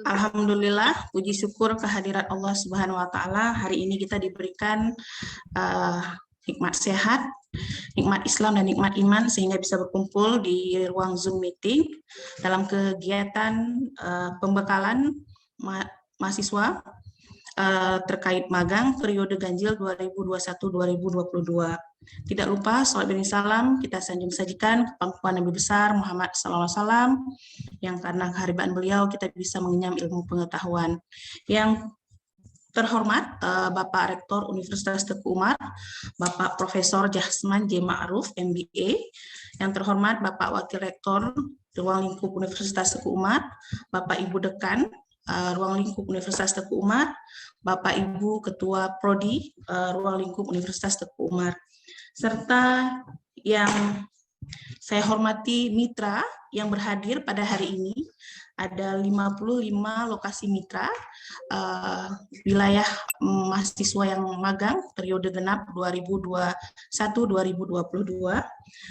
Alhamdulillah, puji syukur kehadirat Allah Subhanahu wa Ta'ala. Hari ini kita diberikan nikmat sehat, nikmat Islam, dan nikmat iman, sehingga bisa berkumpul di ruang Zoom meeting dalam kegiatan pembekalan mahasiswa terkait magang periode ganjil 2021-2022. Tidak lupa salat dan salam kita sanjung sajikan pangkuan Nabi besar Muhammad SAW, yang karena kehadiran beliau kita bisa mengenyam ilmu pengetahuan. Yang terhormat Bapak Rektor Universitas Teguh Umar, Bapak Profesor Jasman J. Ma'ruf, MBA. Yang terhormat Bapak Wakil Rektor Ruang Lingkup Universitas Teguh Umar, Bapak Ibu Dekan Ruang Lingkup Universitas Teguh Umar, Bapak Ibu Ketua Prodi Ruang Lingkup Universitas Teguh Umar, serta yang saya hormati mitra yang berhadir pada hari ini. Ada 55 lokasi mitra wilayah mahasiswa yang magang periode genap 2021-2022.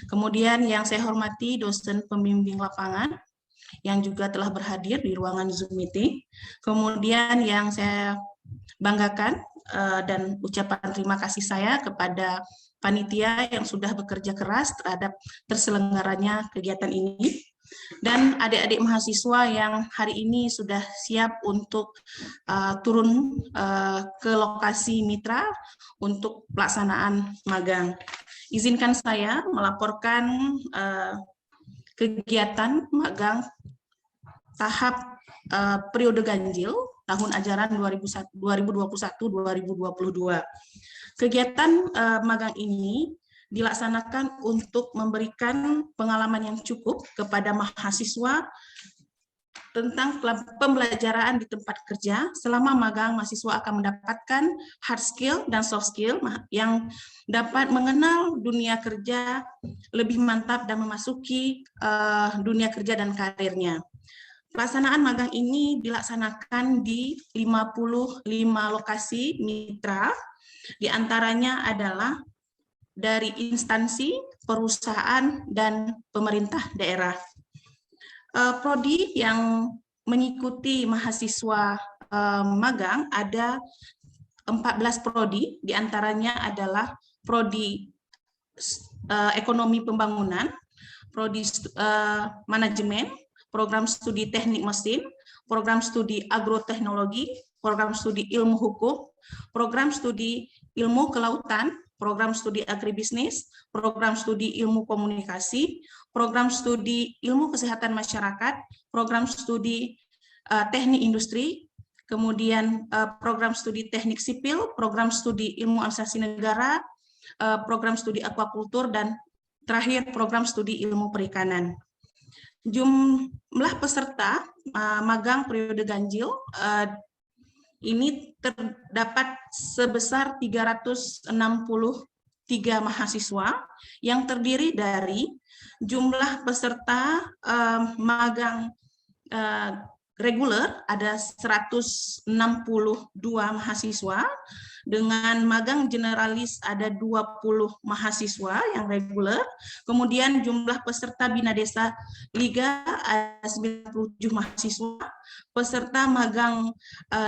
Kemudian yang saya hormati dosen pembimbing lapangan yang juga telah berhadir di ruangan Zoom meeting. Kemudian yang saya banggakan dan ucapan terima kasih saya kepada panitia yang sudah bekerja keras terhadap terselenggaranya kegiatan ini, dan adik-adik mahasiswa yang hari ini sudah siap untuk turun ke lokasi mitra untuk pelaksanaan magang. Izinkan saya melaporkan kegiatan magang tahap periode ganjil tahun ajaran 2021-2022. Kegiatan magang ini dilaksanakan untuk memberikan pengalaman yang cukup kepada mahasiswa tentang pembelajaran di tempat kerja. Selama magang, mahasiswa akan mendapatkan hard skill dan soft skill yang dapat mengenal dunia kerja lebih mantap dan memasuki dunia kerja dan karirnya. Pelaksanaan magang ini dilaksanakan di 55 lokasi mitra, diantaranya adalah dari instansi, perusahaan, dan pemerintah daerah. Prodi yang mengikuti mahasiswa magang ada 14 prodi, diantaranya adalah prodi ekonomi pembangunan, prodi manajemen, program studi teknik mesin, program studi agroteknologi, program studi ilmu hukum, program studi ilmu kelautan, program studi agribisnis, program studi ilmu komunikasi, program studi ilmu kesehatan masyarakat, program studi teknik industri, kemudian program studi teknik sipil, program studi ilmu administrasi negara, program studi akuakultur, dan terakhir program studi ilmu perikanan. Jumlah peserta magang periode ganjil ini terdapat sebesar 363 mahasiswa yang terdiri dari jumlah peserta magang reguler ada 162 mahasiswa, dengan magang generalis ada 20 mahasiswa yang reguler, kemudian jumlah peserta Bina Desa Liga ada 97 mahasiswa, peserta magang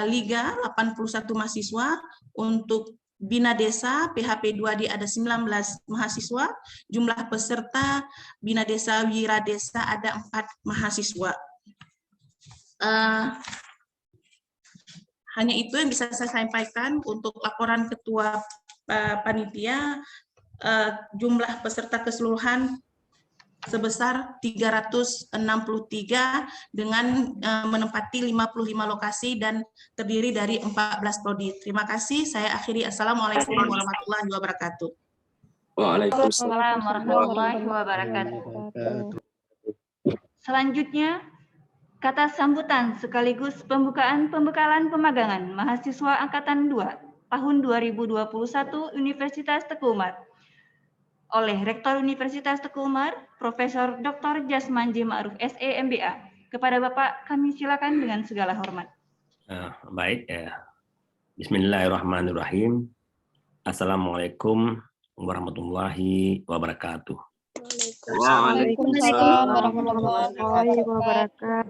Liga 81 mahasiswa, untuk Bina Desa PHP 2D ada 19 mahasiswa, jumlah peserta Bina Desa Wira Desa ada 4 mahasiswa. Hanya itu yang bisa saya sampaikan untuk laporan Ketua Panitia. Jumlah peserta keseluruhan sebesar 363 dengan menempati 55 lokasi dan terdiri dari 14 prodi. Terima kasih. Saya akhiri. Assalamualaikum warahmatullahi wabarakatuh. Waalaikumsalam warahmatullahi wabarakatuh. Selanjutnya, kata sambutan sekaligus pembukaan pembekalan pemagangan mahasiswa Angkatan 2 tahun 2021 Universitas Teguh Umar oleh Rektor Universitas Teguh Umar, Profesor Dr. Jasman J. Ma'ruf, SE, MBA. Kepada Bapak, kami silakan dengan segala hormat. Baik, Bismillahirrahmanirrahim. Assalamualaikum warahmatullahi wabarakatuh. Waalaikumsalam warahmatullahi wabarakatuh.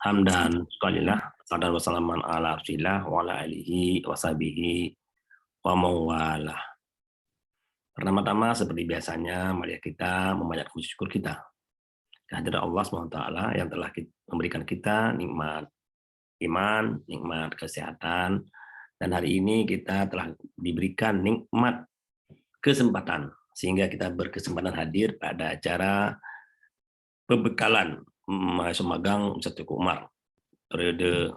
Hamdan sekalilah salawat wassalaman ala rasulillah wa ala alihi washabihi wa mawalah. Pertama-tama seperti biasanya mari kita memanjatkan puji syukur kita kehadirat Allah SWT yang telah memberikan kita nikmat iman, nikmat kesehatan, dan hari ini kita telah diberikan nikmat kesempatan sehingga kita berkesempatan hadir pada acara pembekalan mahasiswa magang Ustadz Teguh Umar periode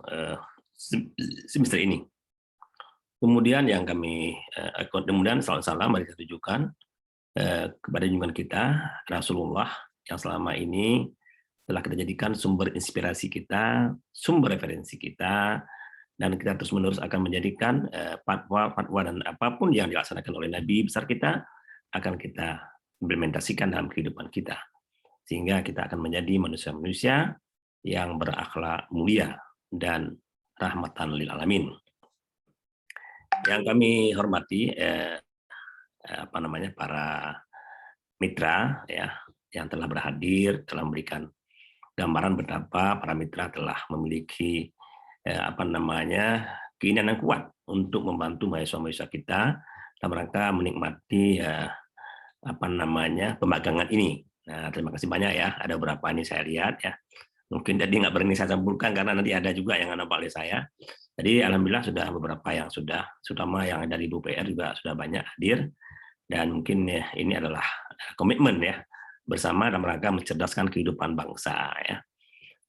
semester ini. Kemudian yang kami kemudian salam mari kita tujukan kepada junjungan kita Rasulullah yang selama ini telah kita jadikan sumber inspirasi kita, sumber referensi kita, dan kita terus-menerus akan menjadikan fatwa dan apapun yang dilaksanakan oleh Nabi besar kita akan kita implementasikan dalam kehidupan kita. Sehingga kita akan menjadi manusia-manusia yang berakhlak mulia dan rahmatan lil alamin. Yang kami hormati para mitra ya yang telah berhadir, telah memberikan gambaran betapa para mitra telah memiliki keinginan yang kuat untuk membantu mahasiswa-mahasiswa kita dalam rangka menikmati pemagangan ini. Nah, terima kasih banyak ya. Ada beberapa ini saya lihat ya. Mungkin jadi nggak berani saya sampulkan karena nanti ada juga yang nampak oleh saya. Jadi alhamdulillah sudah beberapa yang sudah, terutama yang dari BUPR juga sudah banyak hadir. Dan mungkin ya, ini adalah komitmen ya bersama dalam rangka mencerdaskan kehidupan bangsa ya.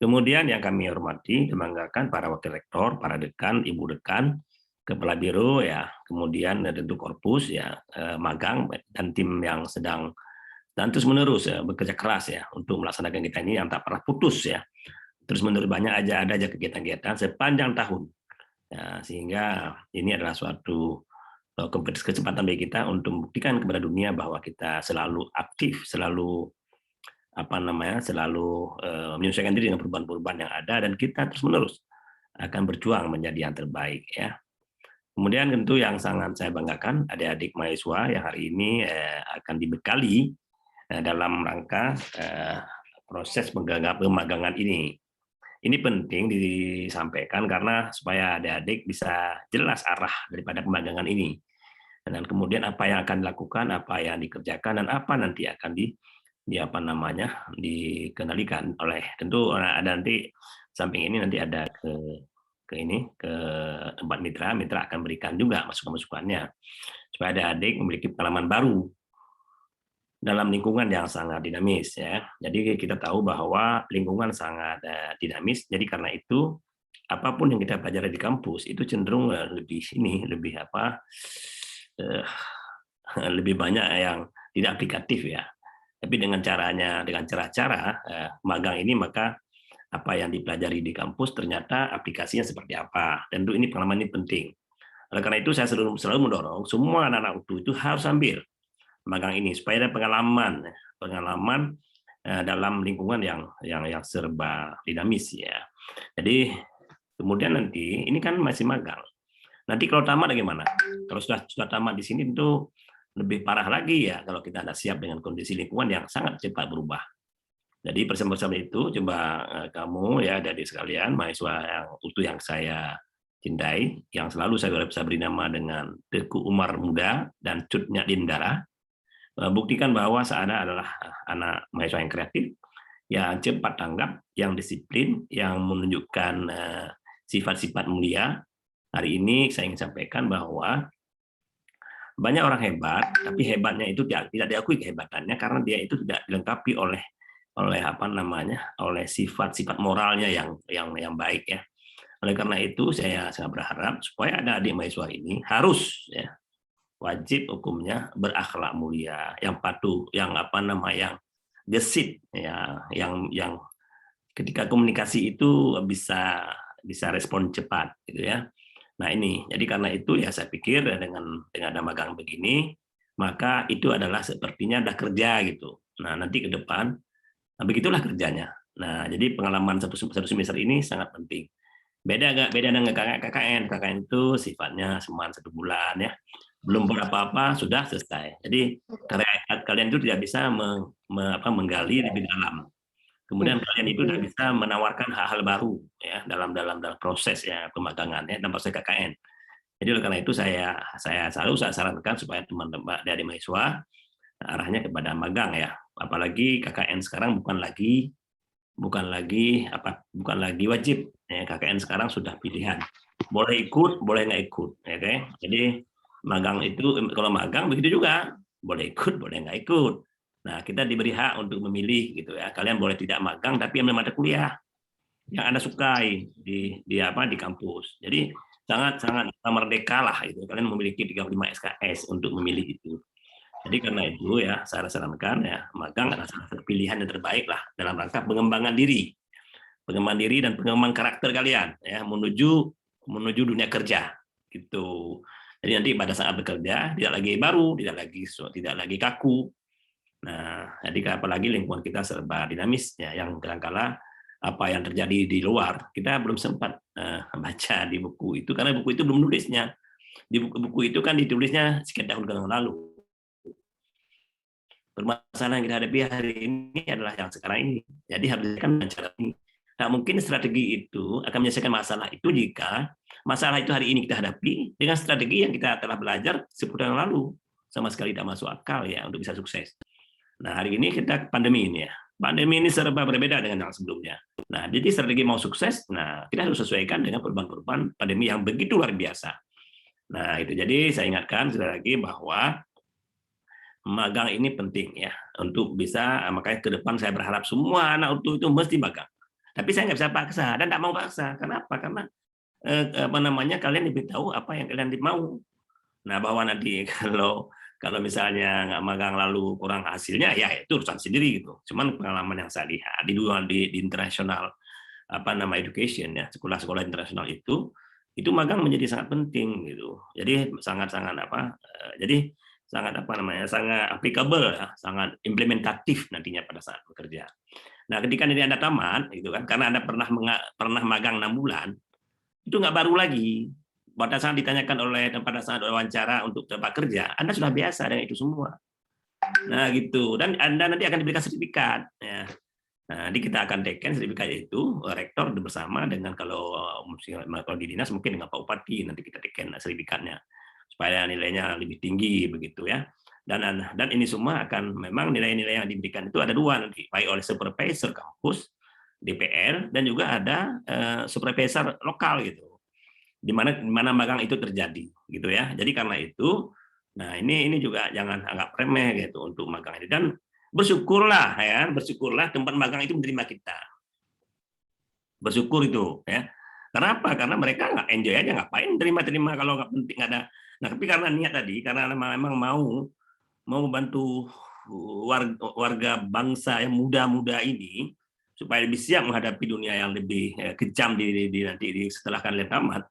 Kemudian yang kami hormati, membanggakan para wakil rektor, para dekan, ibu dekan, kepala biro ya, kemudian tentu korpus ya, magang dan tim yang sedang dan terus menerus ya, bekerja keras ya untuk melaksanakan kita ini yang tak pernah putus ya, terus menerus banyak ada aja kegiatan-kegiatan sepanjang tahun ya, sehingga ini adalah suatu kesempatan bagi kita untuk membuktikan kepada dunia bahwa kita selalu aktif, selalu menyesuaikan diri dengan perubahan-perubahan yang ada, dan kita terus menerus akan berjuang menjadi yang terbaik ya. Kemudian tentu yang sangat saya banggakan adik-adik mahasiswa yang hari ini akan dibekali dalam rangka proses pemagangan ini. Ini penting disampaikan karena supaya adik-adik bisa jelas arah daripada pemagangan ini. Dan kemudian apa yang akan dilakukan, apa yang dikerjakan, dan apa nanti akan dikendalikan oleh, tentu ada nanti samping ini nanti ada ke tempat mitra akan berikan juga masukan-masukannya supaya adik-adik memiliki pengalaman baru dalam lingkungan yang sangat dinamis ya. Jadi kita tahu bahwa lingkungan sangat dinamis. Jadi karena itu apapun yang kita pelajari di kampus itu cenderung lebih banyak yang tidak aplikatif ya. Tapi dengan cara-cara magang ini, maka apa yang dipelajari di kampus ternyata aplikasinya seperti apa. Tentu ini pengalaman ini penting. Oleh karena itu saya selalu mendorong semua anak-anak UTU itu harus ambil magang ini supaya ada pengalaman dalam lingkungan yang serba dinamis ya. Jadi kemudian nanti ini kan masih magang. Nanti kalau tamat bagaimana? Kalau sudah tamat di sini itu lebih parah lagi ya kalau kita tidak siap dengan kondisi lingkungan yang sangat cepat berubah. Jadi persiapan itu coba kamu ya adik sekalian mahasiswa yang UTU yang saya cintai, yang selalu saya bisa beri nama dengan Teguh Umar Muda dan Cut Nyatin Dara. Buktikan bahwa Anda adalah anak mahasiswa yang kreatif, yang cepat tanggap, yang disiplin, yang menunjukkan sifat-sifat mulia. Hari ini saya ingin sampaikan bahwa banyak orang hebat, tapi hebatnya itu tidak diakui kehebatannya karena dia itu tidak dilengkapi oleh sifat-sifat moralnya yang baik ya. Oleh karena itu saya sangat berharap supaya ada adik mahasiswa ini harus ya wajib hukumnya berakhlak mulia, yang patuh, yang gesit ya, yang ketika komunikasi itu bisa respon cepat gitu ya. Nah ini, jadi karena itu ya saya pikir dengan ada magang begini, maka itu adalah sepertinya ada kerja gitu. Nah nanti ke depan, begitulah kerjanya. Nah jadi pengalaman satu semester ini sangat penting. Beda dengan KKN itu sifatnya cuma 1 bulan ya. belum berapa-apa sudah selesai. Jadi kalian itu tidak bisa menggali lebih dalam. Kemudian kalian itu tidak bisa menawarkan hal-hal baru ya dalam proses ya pemagangan ya dalam proses KKN. Jadi oleh karena itu saya sarankan supaya teman-teman dari mahasiswa arahnya kepada magang ya. Apalagi KKN sekarang bukan lagi wajib ya, KKN sekarang sudah pilihan. Boleh ikut, boleh nggak ikut ya, okay? Jadi magang itu kalau magang begitu juga, boleh ikut, boleh nggak ikut. Nah, kita diberi hak untuk memilih gitu ya. Kalian boleh tidak magang tapi ambil mata kuliah yang Anda sukai di kampus. Jadi sangat merdeka lah itu. Kalian memiliki 35 SKS untuk memilih itu. Jadi karena itu ya saya sarankan ya magang adalah salah satu pilihan yang terbaik lah dalam rangka pengembangan diri dan pengembangan karakter kalian ya menuju dunia kerja gitu. Jadi nanti pada saat bekerja tidak lagi kaku. Nah, jadi apalagi lingkungan kita serba dinamis ya, yang kadang-kala apa yang terjadi di luar kita belum sempat baca di buku itu karena buku itu belum nulisnya. Di buku itu kan ditulisnya sekian tahun yang lalu. Permasalahan yang kita hadapi hari ini adalah yang sekarang ini. Jadi harus kan cara ini. Nah, mungkin strategi itu akan menyelesaikan masalah itu jika masalah itu hari ini kita hadapi dengan strategi yang kita telah belajar 10 tahun yang lalu. Sama sekali tidak masuk akal ya untuk bisa sukses. Nah, hari ini kita pandemi ini ya. Pandemi ini serba berbeda dengan yang sebelumnya. Nah, jadi strategi mau sukses, nah kita harus sesuaikan dengan perubahan-perubahan pandemi yang begitu luar biasa. Nah, itu jadi saya ingatkan sekali lagi bahwa magang ini penting ya untuk bisa, makanya ke depan saya berharap semua anak UTU itu mesti magang. Tapi saya nggak bisa paksa dan tidak mau paksa. Kenapa? Karena kalian lebih tahu apa yang kalian mau. Nah, bahwa nanti kalau misalnya nggak magang lalu kurang hasilnya, ya itu urusan sendiri gitu. Cuman pengalaman yang saya lihat di internasional education ya, sekolah-sekolah internasional itu magang menjadi sangat penting gitu. Jadi sangat applicable ya, sangat implementatif nantinya pada saat bekerja. Nah, ketika ini Anda tamat gitu kan, karena Anda pernah magang 6 bulan, itu nggak baru lagi. Pada saat ditanyakan pada saat wawancara untuk tempat kerja, Anda sudah biasa dengan itu semua. Nah, gitu. Dan Anda nanti akan diberikan sertifikat. Ya. Nah, nanti kita akan teken sertifikat itu, rektor bersama dengan kalau di dinas mungkin dengan Pak Bupati, nanti kita teken sertifikatnya. Supaya nilainya lebih tinggi, begitu ya. Dan ini semua akan memang nilai-nilai yang diberikan itu ada 2 nanti, baik oleh supervisor kampus, DPR, dan juga ada supervisor lokal gitu. Di mana magang itu terjadi gitu ya. Jadi karena itu nah ini juga jangan anggap remeh gitu untuk magang ini, dan bersyukurlah tempat magang itu menerima kita. Bersyukur itu ya. Kenapa? Karena mereka nggak enjoy aja, ngapain terima kalau nggak penting ada. Nah, tapi karena niat tadi, karena memang mau membantu warga bangsa yang muda-muda ini supaya lebih siap menghadapi dunia yang lebih kejam nanti setelah kalian tamat.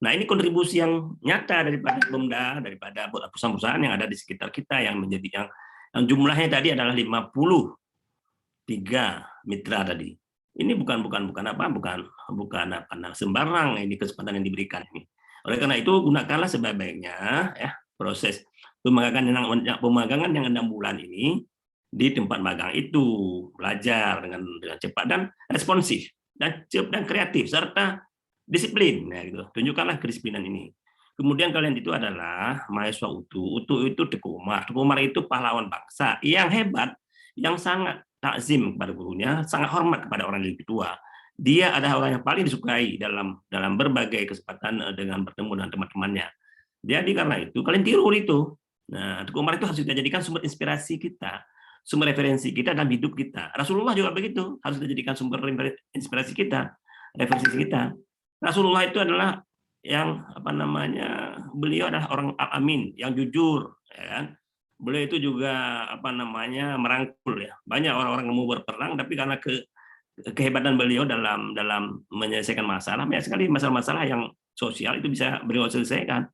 Nah, ini kontribusi yang nyata daripada Pemda, daripada perusahaan-perusahaan yang ada di sekitar kita yang menjadi yang jumlahnya tadi adalah 53 mitra tadi. Ini bukan sembarang ini kesempatan yang diberikan ini. Oleh karena itu gunakanlah sebaik-baiknya ya proses pemagangan yang 6 bulan ini di tempat magang itu, belajar dengan cepat dan responsif dan kreatif serta disiplin ya gitu. Tunjukkanlah kedisiplinan ini. Kemudian kalian itu adalah mahasiswa UTU. UTU itu Teguh Umar. Teguh Umar itu pahlawan bangsa yang hebat, yang sangat takzim kepada gurunya, sangat hormat kepada orang yang lebih tua. Dia adalah orang yang paling disukai dalam berbagai kesempatan dengan bertemu dengan teman-temannya. Jadi karena itu kalian tiru itu. Nah, Teguh Umar itu harus kita jadikan sumber inspirasi kita, sumber referensi kita dalam hidup kita. Rasulullah juga begitu, harus kita jadikan sumber inspirasi kita, referensi kita. Rasulullah itu adalah yang beliau adalah orang al-amin, yang jujur, ya kan? Beliau itu juga merangkul ya. Banyak orang-orang yang mau berperang, tapi karena kehebatan beliau dalam menyelesaikan masalah, banyak sekali masalah-masalah yang sosial itu bisa beliau selesaikan.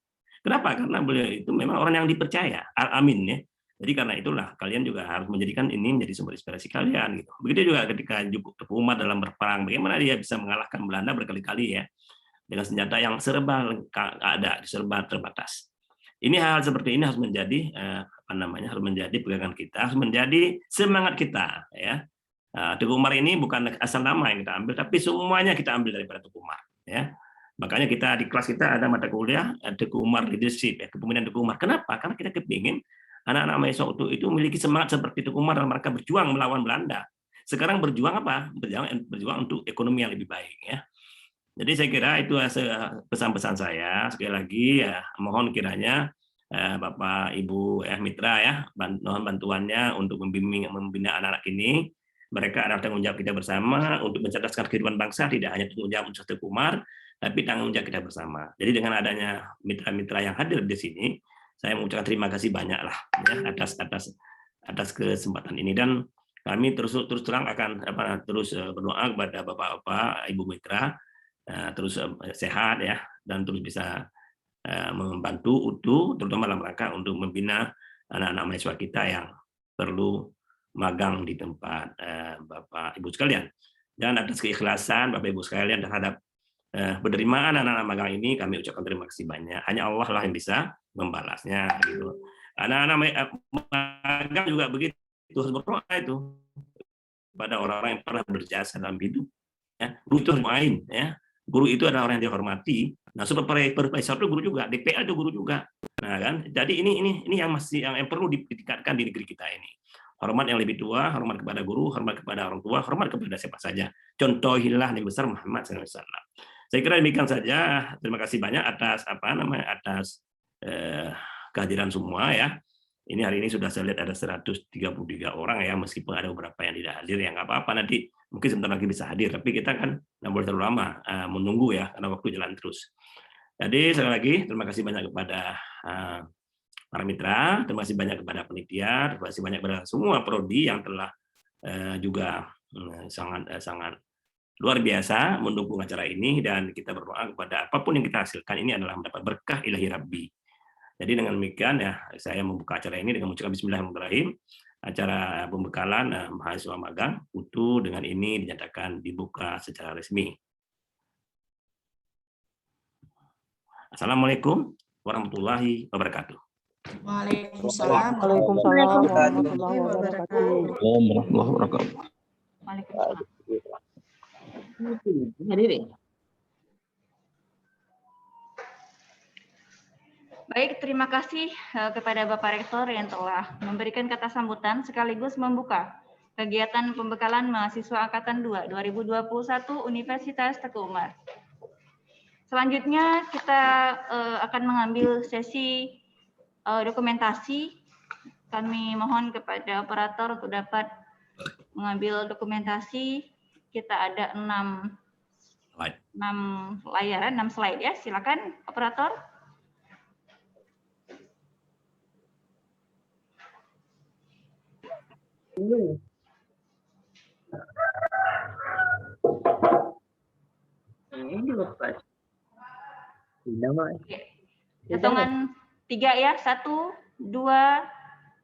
Kenapa? Karena beliau itu memang orang yang dipercaya, al-amin ya. Jadi karena itulah kalian juga harus menjadikan ini menjadi sumber inspirasi kalian gitu. Begitu juga ketika Teguh Umar dalam berperang, bagaimana dia bisa mengalahkan Belanda berkali-kali ya dengan senjata yang serba terbatas. Ini hal seperti ini harus menjadi harus menjadi pegangan kita, harus menjadi semangat kita, ya. Teguh Umar ini bukan asal nama yang kita ambil, tapi semuanya kita ambil daripada Teguh Umar, ya. Makanya kita di kelas kita ada mata kuliah Teguh Umar Leadership, ya, kepemimpinan Teguh Umar. Kenapa? Karena kita kepingin anak-anak mahasiswa itu memiliki semangat seperti Teguh Umar dalam mereka berjuang melawan Belanda. Sekarang berjuang apa? Berjuang untuk ekonomi yang lebih baik, ya. Jadi saya kira itu pesan-pesan saya. Sekali lagi ya, mohon kiranya Bapak Ibu mitra ya, mohon bantuannya untuk membina anak-anak ini. Mereka adalah tanggung jawab kita bersama untuk mencerdaskan kehidupan bangsa, tidak hanya tanggung jawab Ustaz Teguh Umar, tapi tanggung jawab kita bersama. Jadi dengan adanya mitra-mitra yang hadir di sini, saya mengucapkan terima kasih banyak lah ya, atas kesempatan ini, dan kami terus terang akan terus berdoa kepada Bapak-bapak, Ibu mitra, terus sehat ya, dan terus bisa membantu utuh, terutama dalam rangka untuk membina anak-anak mahasiswa kita yang perlu magang di tempat Bapak Ibu sekalian. Dan atas keikhlasan Bapak Ibu sekalian terhadap penerimaan anak-anak magang ini, kami ucapkan terima kasih banyak. Hanya Allah lah yang bisa membalasnya. Gitu. Anak-anak magang juga begitu, harus berdoa itu pada orang-orang yang pernah berjasa dalam hidup. Ya, guru itu harus main, ya. Guru itu adalah orang yang dihormati. Nah, supervisor itu guru juga, DPL itu guru juga. Nah, kan? Jadi ini yang perlu ditingkatkan di negeri kita ini. Hormat yang lebih tua, hormat kepada guru, hormat kepada orang tua, hormat kepada siapa saja. Contohilah Nabi besar Muhammad SAW. Saya kira demikian saja. Terima kasih banyak atas kehadiran semua ya. Ini hari ini sudah saya lihat ada 133 orang ya, meskipun ada beberapa yang tidak hadir, ya nggak apa-apa, nanti mungkin sebentar lagi bisa hadir, tapi kita kan nggak boleh terlalu lama menunggu ya, karena waktu jalan terus. Jadi sekali lagi terima kasih banyak kepada para mitra, terima kasih banyak kepada panitia, terima kasih banyak kepada semua prodi yang telah juga sangat luar biasa mendukung acara ini, dan kita berdoa kepada apapun yang kita hasilkan ini adalah mendapat berkah ilahi Rabbi. Jadi dengan demikian ya, saya membuka acara ini dengan mengucapkan Bismillahirrahmanirrahim. Acara pembekalan mahasiswa magang utuh dengan ini dinyatakan dibuka secara resmi. Assalamualaikum warahmatullahi wabarakatuh. Waalaikumsalam warahmatullahi wabarakatuh. Warahmatullahi wabarakatuh. Waalaikumsalam. Baik, terima kasih kepada Bapak Rektor yang telah memberikan kata sambutan sekaligus membuka kegiatan pembekalan mahasiswa Angkatan 2 2021 Universitas Teguh Umar. Selanjutnya kita akan mengambil sesi dokumentasi. Kami mohon kepada operator untuk dapat mengambil dokumentasi. Kita ada 6 layaran, 6 slide ya. Silakan operator. Hitungan 3 ya, 1, 2,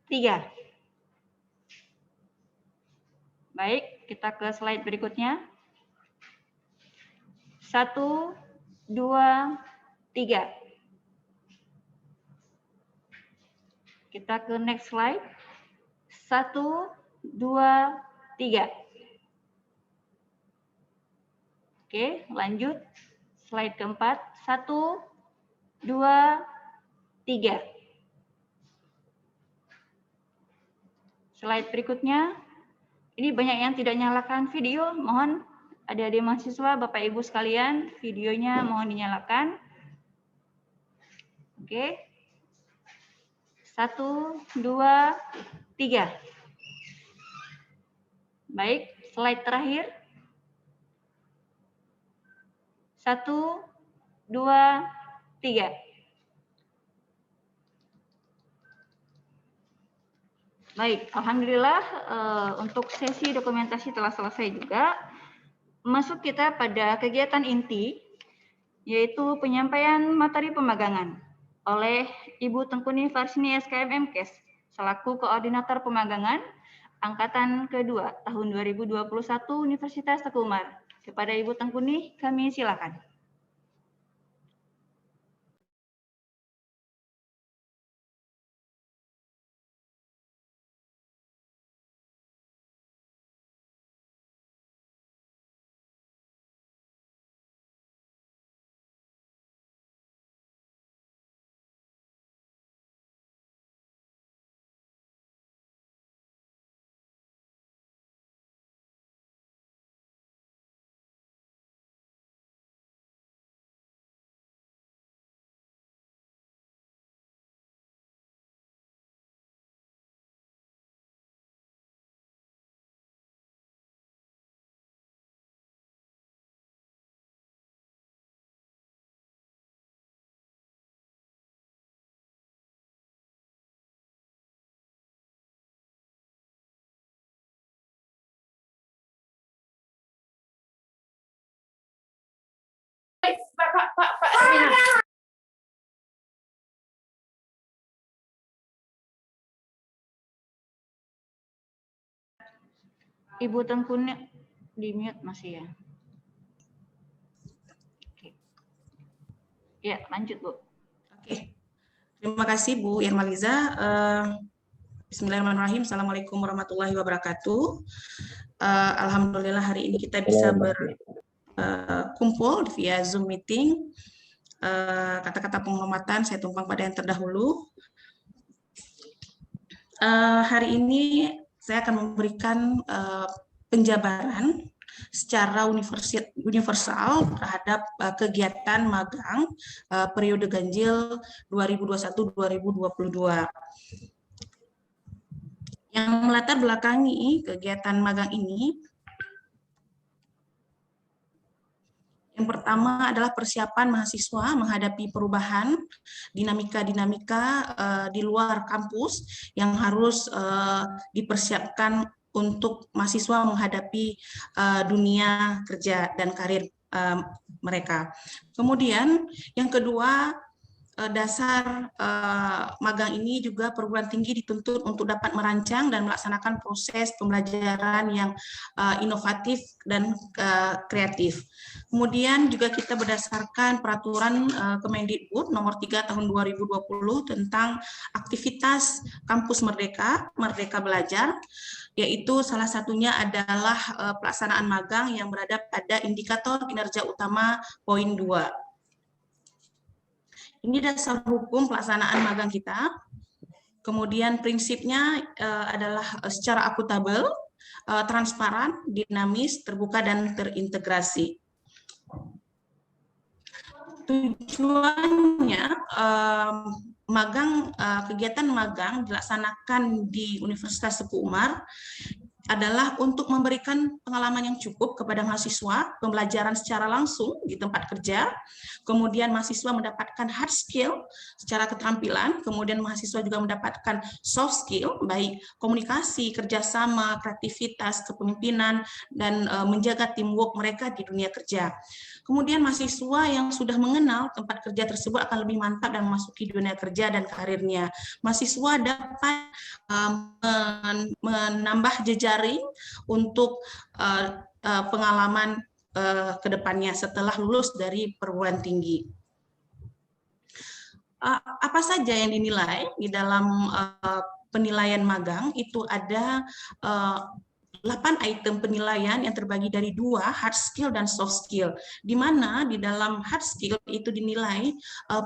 3. Baik, kita ke slide berikutnya. 1, 2, 3. Kita ke next slide. 1, 2, 3. Oke, lanjut. Slide keempat. 1, 2, 3. Slide berikutnya. Ini banyak yang tidak nyalakan video. Mohon adik-adik mahasiswa, Bapak Ibu sekalian, videonya mohon dinyalakan. Oke. 1, 2, 3. Baik, slide terakhir. 1, 2, 3. Baik, alhamdulillah untuk sesi dokumentasi telah selesai juga. Masuk kita pada kegiatan inti, yaitu penyampaian materi pemagangan oleh Ibu Tengkuni Varsini SKM MKes selaku Koordinator Pemagangan Angkatan kedua tahun 2021 Universitas Teguh Umar. Kepada Ibu Tengkuni, kami silakan. Ibu Tengkunya di mute masih ya. Oke. Ya, lanjut Bu. Oke, terima kasih Bu Irmaliza. Bismillahirrahmanirrahim. Assalamualaikum warahmatullahi wabarakatuh. Alhamdulillah hari ini kita bisa berkumpul via Zoom meeting. Kata-kata penghormatan saya tumpang pada yang terdahulu. Hari ini saya akan memberikan penjabaran secara universal terhadap kegiatan magang periode ganjil 2021-2022. Yang melatar belakangi kegiatan magang ini, yang pertama adalah persiapan mahasiswa menghadapi perubahan, dinamika-dinamika di luar kampus yang harus dipersiapkan untuk mahasiswa menghadapi dunia kerja dan karir mereka. Kemudian yang kedua, dasar magang ini juga perguruan tinggi dituntut untuk dapat merancang dan melaksanakan proses pembelajaran yang inovatif dan kreatif. Kemudian juga kita berdasarkan peraturan Kemendikbud nomor 3 tahun 2020 tentang aktivitas kampus Merdeka, Merdeka Belajar, yaitu salah satunya adalah pelaksanaan magang yang berada pada indikator kinerja utama poin 2. Ini dasar hukum pelaksanaan magang kita. Kemudian prinsipnya adalah secara akuntabel, transparan, dinamis, terbuka, dan terintegrasi. Tujuannya kegiatan magang dilaksanakan di Universitas Teguh Umar adalah untuk memberikan pengalaman yang cukup kepada mahasiswa, pembelajaran secara langsung di tempat kerja, kemudian mahasiswa mendapatkan hard skill secara keterampilan, kemudian mahasiswa juga mendapatkan soft skill, baik komunikasi, kerjasama, kreativitas, kepemimpinan, dan menjaga teamwork mereka di dunia kerja. Kemudian mahasiswa yang sudah mengenal tempat kerja tersebut akan lebih mantap dan memasuki dunia kerja dan karirnya. Mahasiswa dapat menambah jejaring untuk pengalaman ke depannya setelah lulus dari perguruan tinggi. Apa saja yang dinilai di dalam penilaian magang? Itu ada 8 item penilaian yang terbagi dari 2, hard skill dan soft skill, di mana di dalam hard skill itu dinilai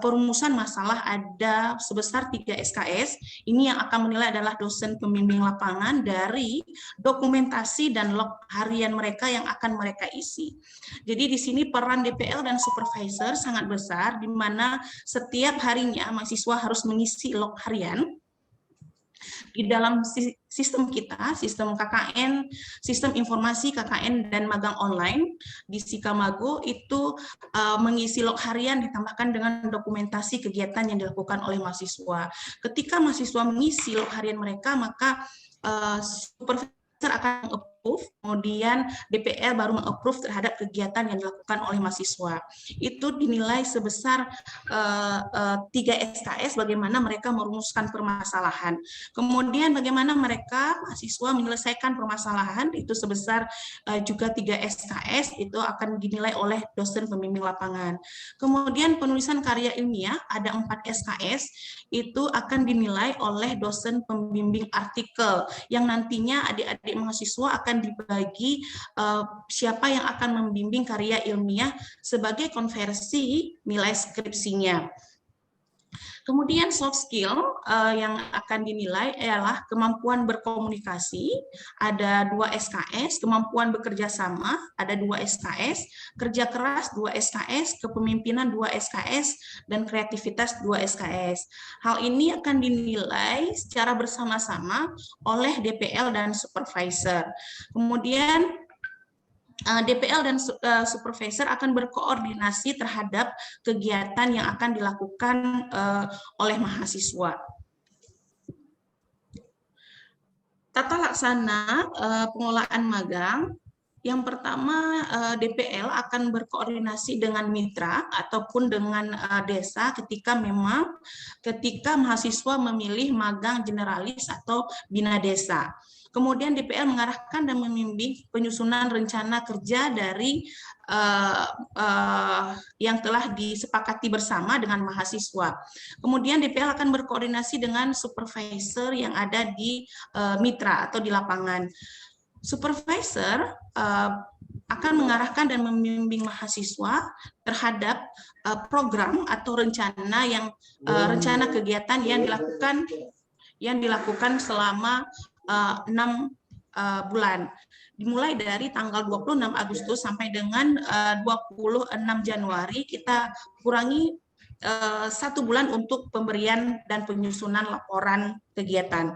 perumusan masalah ada sebesar 3 SKS. Ini yang akan menilai adalah dosen pembimbing lapangan dari dokumentasi dan log harian mereka yang akan mereka isi. Jadi di sini peran DPL dan supervisor sangat besar, di mana setiap harinya mahasiswa harus mengisi log harian. Di dalam sistem kita, sistem KKN, sistem informasi KKN dan magang online di Sikamago itu mengisi log harian ditambahkan dengan dokumentasi kegiatan yang dilakukan oleh mahasiswa. Ketika mahasiswa mengisi log harian mereka, maka supervisor akan approve, kemudian DPL baru meng-approve terhadap kegiatan yang dilakukan oleh mahasiswa. Itu dinilai sebesar 3 SKS bagaimana mereka merumuskan permasalahan. Kemudian bagaimana mereka mahasiswa menyelesaikan permasalahan itu sebesar juga 3 SKS, itu akan dinilai oleh dosen pembimbing lapangan. Kemudian penulisan karya ilmiah ada 4 SKS, itu akan dinilai oleh dosen pembimbing artikel yang nantinya adik-adik mahasiswa akan dibagi siapa yang akan membimbing karya ilmiah sebagai konversi nilai skripsinya. Kemudian soft skill yang akan dinilai adalah kemampuan berkomunikasi, ada 2 SKS, kemampuan bekerja sama, ada 2 SKS, kerja keras 2 SKS, kepemimpinan 2 SKS, dan kreativitas 2 SKS. Hal ini akan dinilai secara bersama-sama oleh DPL dan supervisor. Kemudian DPL dan supervisor akan berkoordinasi terhadap kegiatan yang akan dilakukan oleh mahasiswa. Tata laksana pengelolaan magang, yang pertama DPL akan berkoordinasi dengan mitra ataupun dengan desa ketika mahasiswa memilih magang generalis atau bina desa. Kemudian DPL mengarahkan dan membimbing penyusunan rencana kerja dari yang telah disepakati bersama dengan mahasiswa. Kemudian DPL akan berkoordinasi dengan supervisor yang ada di mitra atau di lapangan. Supervisor akan mengarahkan dan membimbing mahasiswa terhadap program atau rencana kegiatan yang dilakukan selama 6 bulan, dimulai dari tanggal 26 Agustus sampai dengan 26 Januari. Kita kurangi 1 bulan untuk pemberian dan penyusunan laporan kegiatan.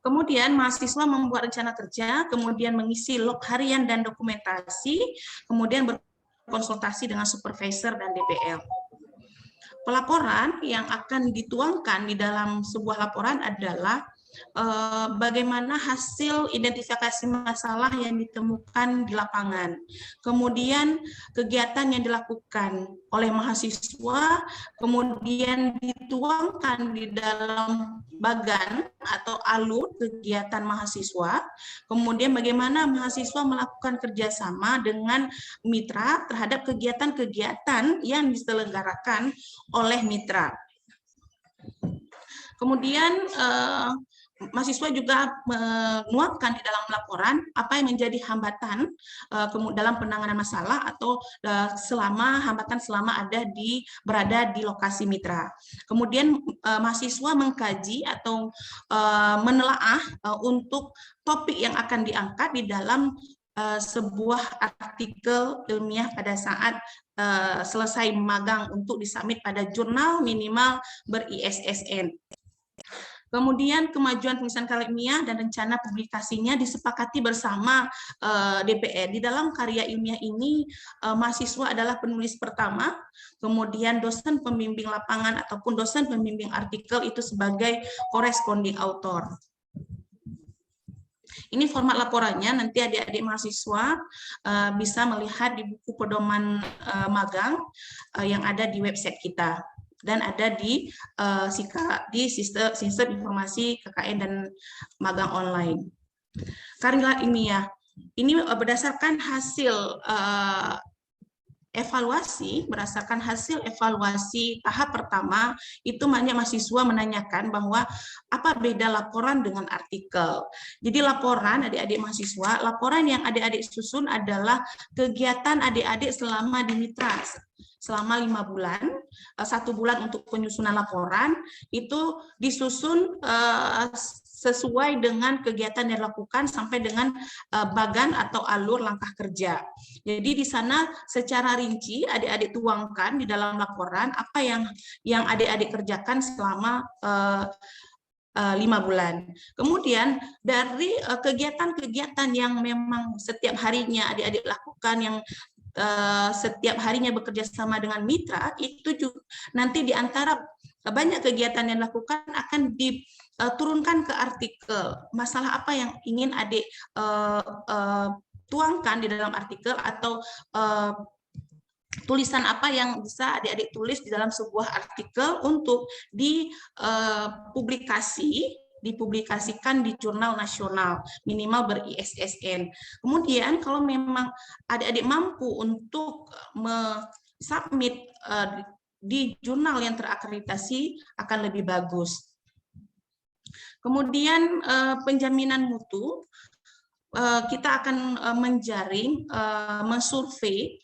Kemudian mahasiswa membuat rencana kerja, kemudian mengisi log harian dan dokumentasi, kemudian berkonsultasi dengan supervisor dan DPL. Pelaporan yang akan dituangkan di dalam sebuah laporan adalah bagaimana hasil identifikasi masalah yang ditemukan di lapangan. Kemudian kegiatan yang dilakukan oleh mahasiswa, kemudian dituangkan di dalam bagan atau alur kegiatan mahasiswa, kemudian bagaimana mahasiswa melakukan kerjasama dengan mitra terhadap kegiatan-kegiatan yang diselenggarakan oleh mitra. Kemudian mahasiswa juga menuangkan di dalam laporan apa yang menjadi hambatan dalam penanganan masalah atau hambatan selama berada di lokasi mitra. Kemudian mahasiswa mengkaji atau menelaah untuk topik yang akan diangkat di dalam sebuah artikel ilmiah pada saat selesai magang untuk disubmit pada jurnal minimal ber-ISSN. Kemudian kemajuan penulisan karya ilmiah dan rencana publikasinya disepakati bersama DPR. Di dalam karya ilmiah ini, mahasiswa adalah penulis pertama, kemudian dosen pembimbing lapangan ataupun dosen pembimbing artikel itu sebagai corresponding author. Ini format laporannya, nanti adik-adik mahasiswa bisa melihat di buku pedoman magang yang ada di website kita. Dan ada di sistem informasi KKN dan magang online. Karya ilmiah ini berdasarkan hasil evaluasi tahap pertama, itu banyak mahasiswa menanyakan bahwa apa beda laporan dengan artikel. Jadi laporan adik-adik mahasiswa, laporan yang adik-adik susun adalah kegiatan adik-adik selama di mitra. Selama 5 bulan, 1 bulan untuk penyusunan laporan, itu disusun sesuai dengan kegiatan yang dilakukan sampai dengan bagan atau alur langkah kerja. Jadi di sana secara rinci adik-adik tuangkan di dalam laporan apa yang adik-adik kerjakan selama 5 bulan. Kemudian dari kegiatan-kegiatan yang memang setiap harinya adik-adik lakukan, yang setiap harinya bekerja sama dengan mitra, itu juga nanti di antara banyak kegiatan yang dilakukan akan diturunkan ke artikel. Masalah apa yang ingin adik tuangkan di dalam artikel, atau tulisan apa yang bisa adik-adik tulis di dalam sebuah artikel untuk dipublikasikan di jurnal nasional minimal ber-ISSN. Kemudian kalau memang adik-adik mampu untuk submit di jurnal yang terakreditasi akan lebih bagus. Kemudian penjaminan mutu, kita akan menjaring, mensurvei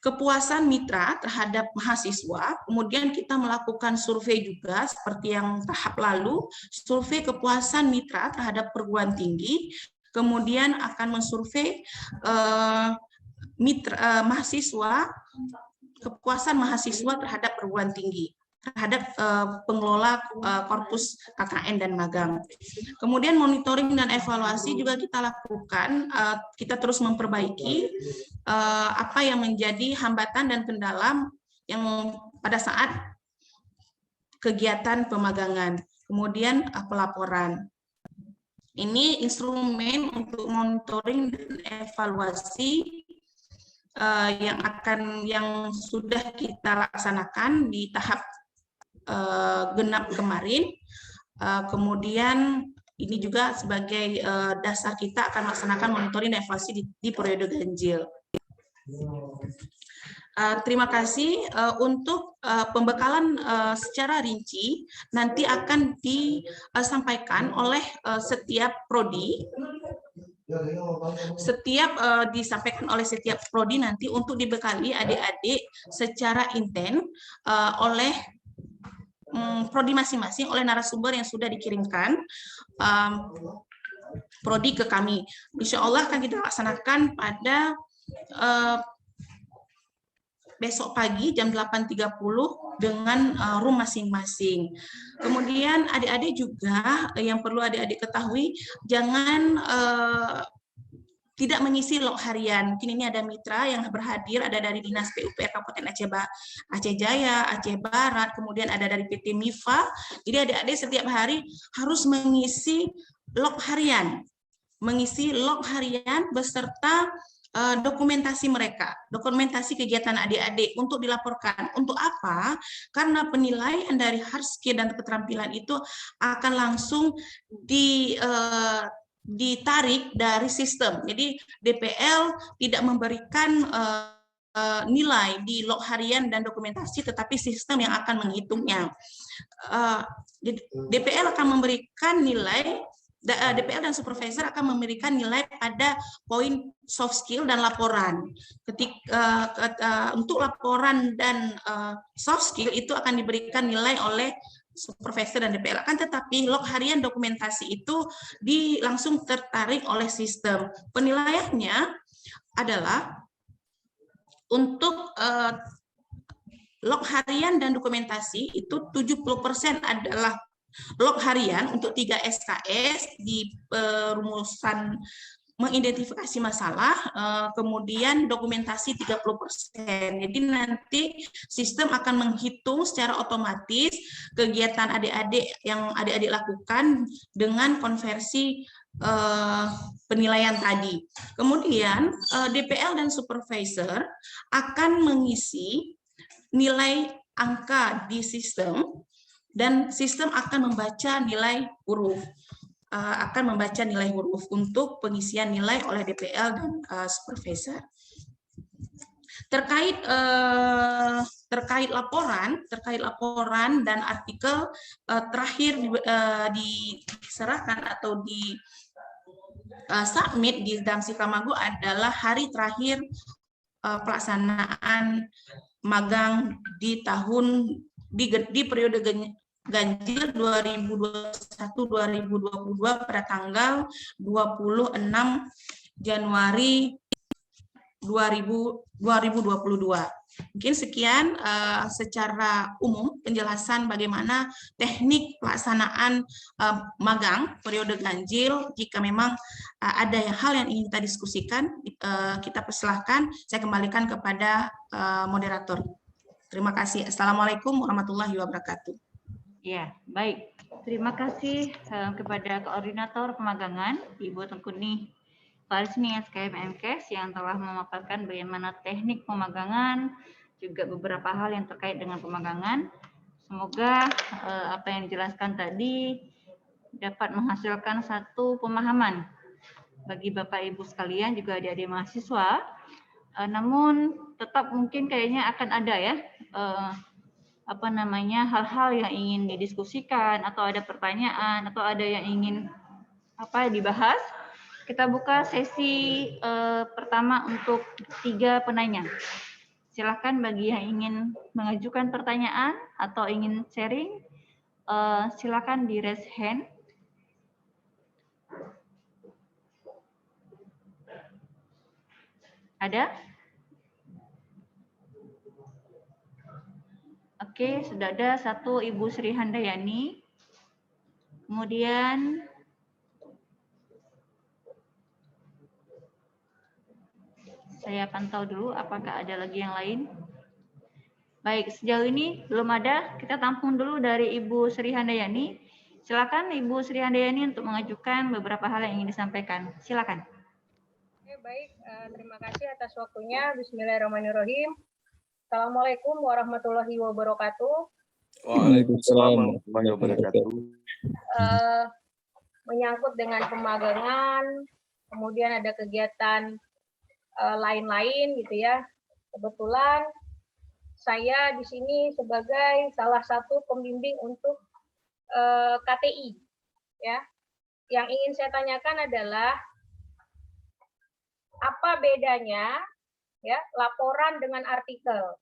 kepuasan mitra terhadap mahasiswa, kemudian kita melakukan survei juga seperti yang tahap lalu, survei kepuasan mitra terhadap perguruan tinggi, kemudian akan mensurvei kepuasan mahasiswa terhadap perguruan tinggi, terhadap pengelola korpus KKN dan magang. Kemudian monitoring dan evaluasi juga kita lakukan, kita terus memperbaiki apa yang menjadi hambatan dan kendala yang pada saat kegiatan pemagangan. Kemudian pelaporan. Ini instrumen untuk monitoring dan evaluasi yang sudah kita laksanakan di tahap genap kemarin. Kemudian ini juga sebagai dasar kita akan melaksanakan monitoring dan evaluasi di periode ganjil. Terima kasih. Untuk pembekalan secara rinci nanti akan disampaikan oleh setiap prodi. Disampaikan oleh setiap prodi nanti untuk dibekali adik-adik secara intent oleh prodi masing-masing, oleh narasumber yang sudah dikirimkan prodi ke kami. Insya Allah akan kita laksanakan pada besok pagi jam 8.30 dengan room masing-masing. Kemudian adik-adik juga yang perlu adik-adik ketahui, jangan tidak mengisi log harian. Mungkin ini ada mitra yang berhadir, ada dari Dinas PUPR Kabupaten Aceh Jaya, Aceh Barat, kemudian ada dari PT MIFA. Jadi adik-adik setiap hari harus mengisi log harian. Mengisi log harian beserta dokumentasi mereka, dokumentasi kegiatan adik-adik untuk dilaporkan. Untuk apa? Karena penilaian dari hard skill dan keterampilan itu akan langsung ditarik dari sistem. Jadi DPL tidak memberikan nilai di log harian dan dokumentasi, tetapi sistem yang akan menghitungnya. DPL akan memberikan nilai, DPL dan supervisor akan memberikan nilai pada poin soft skill dan laporan. Untuk laporan dan soft skill itu akan diberikan nilai oleh supervisor dan DPL. Akan tetapi log harian dokumentasi itu langsung tertarik oleh sistem. Penilaiannya adalah untuk log harian dan dokumentasi itu 70% adalah log harian untuk 3 SKS di perumusan mengidentifikasi masalah, kemudian dokumentasi 30%. Jadi nanti sistem akan menghitung secara otomatis kegiatan adik-adik yang adik-adik lakukan dengan konversi penilaian tadi. Kemudian DPL dan supervisor akan mengisi nilai angka di sistem, dan sistem akan membaca nilai huruf. Untuk pengisian nilai oleh DPL dan supervisor. Terkait laporan dan artikel terakhir diserahkan atau di submit di Damsi Kamago adalah hari terakhir pelaksanaan magang di periode ganjil 2021-2022 pada tanggal 26 Januari 2022. Mungkin sekian secara umum penjelasan bagaimana teknik pelaksanaan magang periode ganjil. Jika memang ada hal yang ingin kita diskusikan, kita persilahkan. Saya kembalikan kepada moderator. Terima kasih. Assalamualaikum warahmatullahi wabarakatuh. Ya, baik. Terima kasih kepada Koordinator Pemagangan, Ibu Tengkuni Farisni SKM MKes yang telah memaparkan bagaimana teknik pemagangan, juga beberapa hal yang terkait dengan pemagangan. Semoga apa yang dijelaskan tadi dapat menghasilkan satu pemahaman bagi Bapak Ibu sekalian, juga adik-adik mahasiswa. Namun tetap mungkin kayaknya akan ada ya hal-hal yang ingin didiskusikan, atau ada pertanyaan, atau ada yang ingin dibahas. Kita buka sesi pertama untuk 3 penanya. Silakan bagi yang ingin mengajukan pertanyaan atau ingin sharing, silakan di raise hand. Ada? Oke, sudah ada satu Ibu Sri Handayani. Kemudian saya pantau dulu apakah ada lagi yang lain. Baik, sejauh ini belum ada. Kita tampung dulu dari Ibu Sri Handayani. Silakan Ibu Sri Handayani untuk mengajukan beberapa hal yang ingin disampaikan. Silakan. Oke, baik. Terima kasih atas waktunya. Bismillahirrahmanirrahim. Assalamualaikum warahmatullahi wabarakatuh. Waalaikumsalam warahmatullahi wabarakatuh. menyangkut dengan pemagangan, kemudian ada kegiatan lain-lain gitu ya. Kebetulan saya di sini sebagai salah satu pembimbing untuk KTI ya. Yang ingin saya tanyakan adalah apa bedanya ya laporan dengan artikel?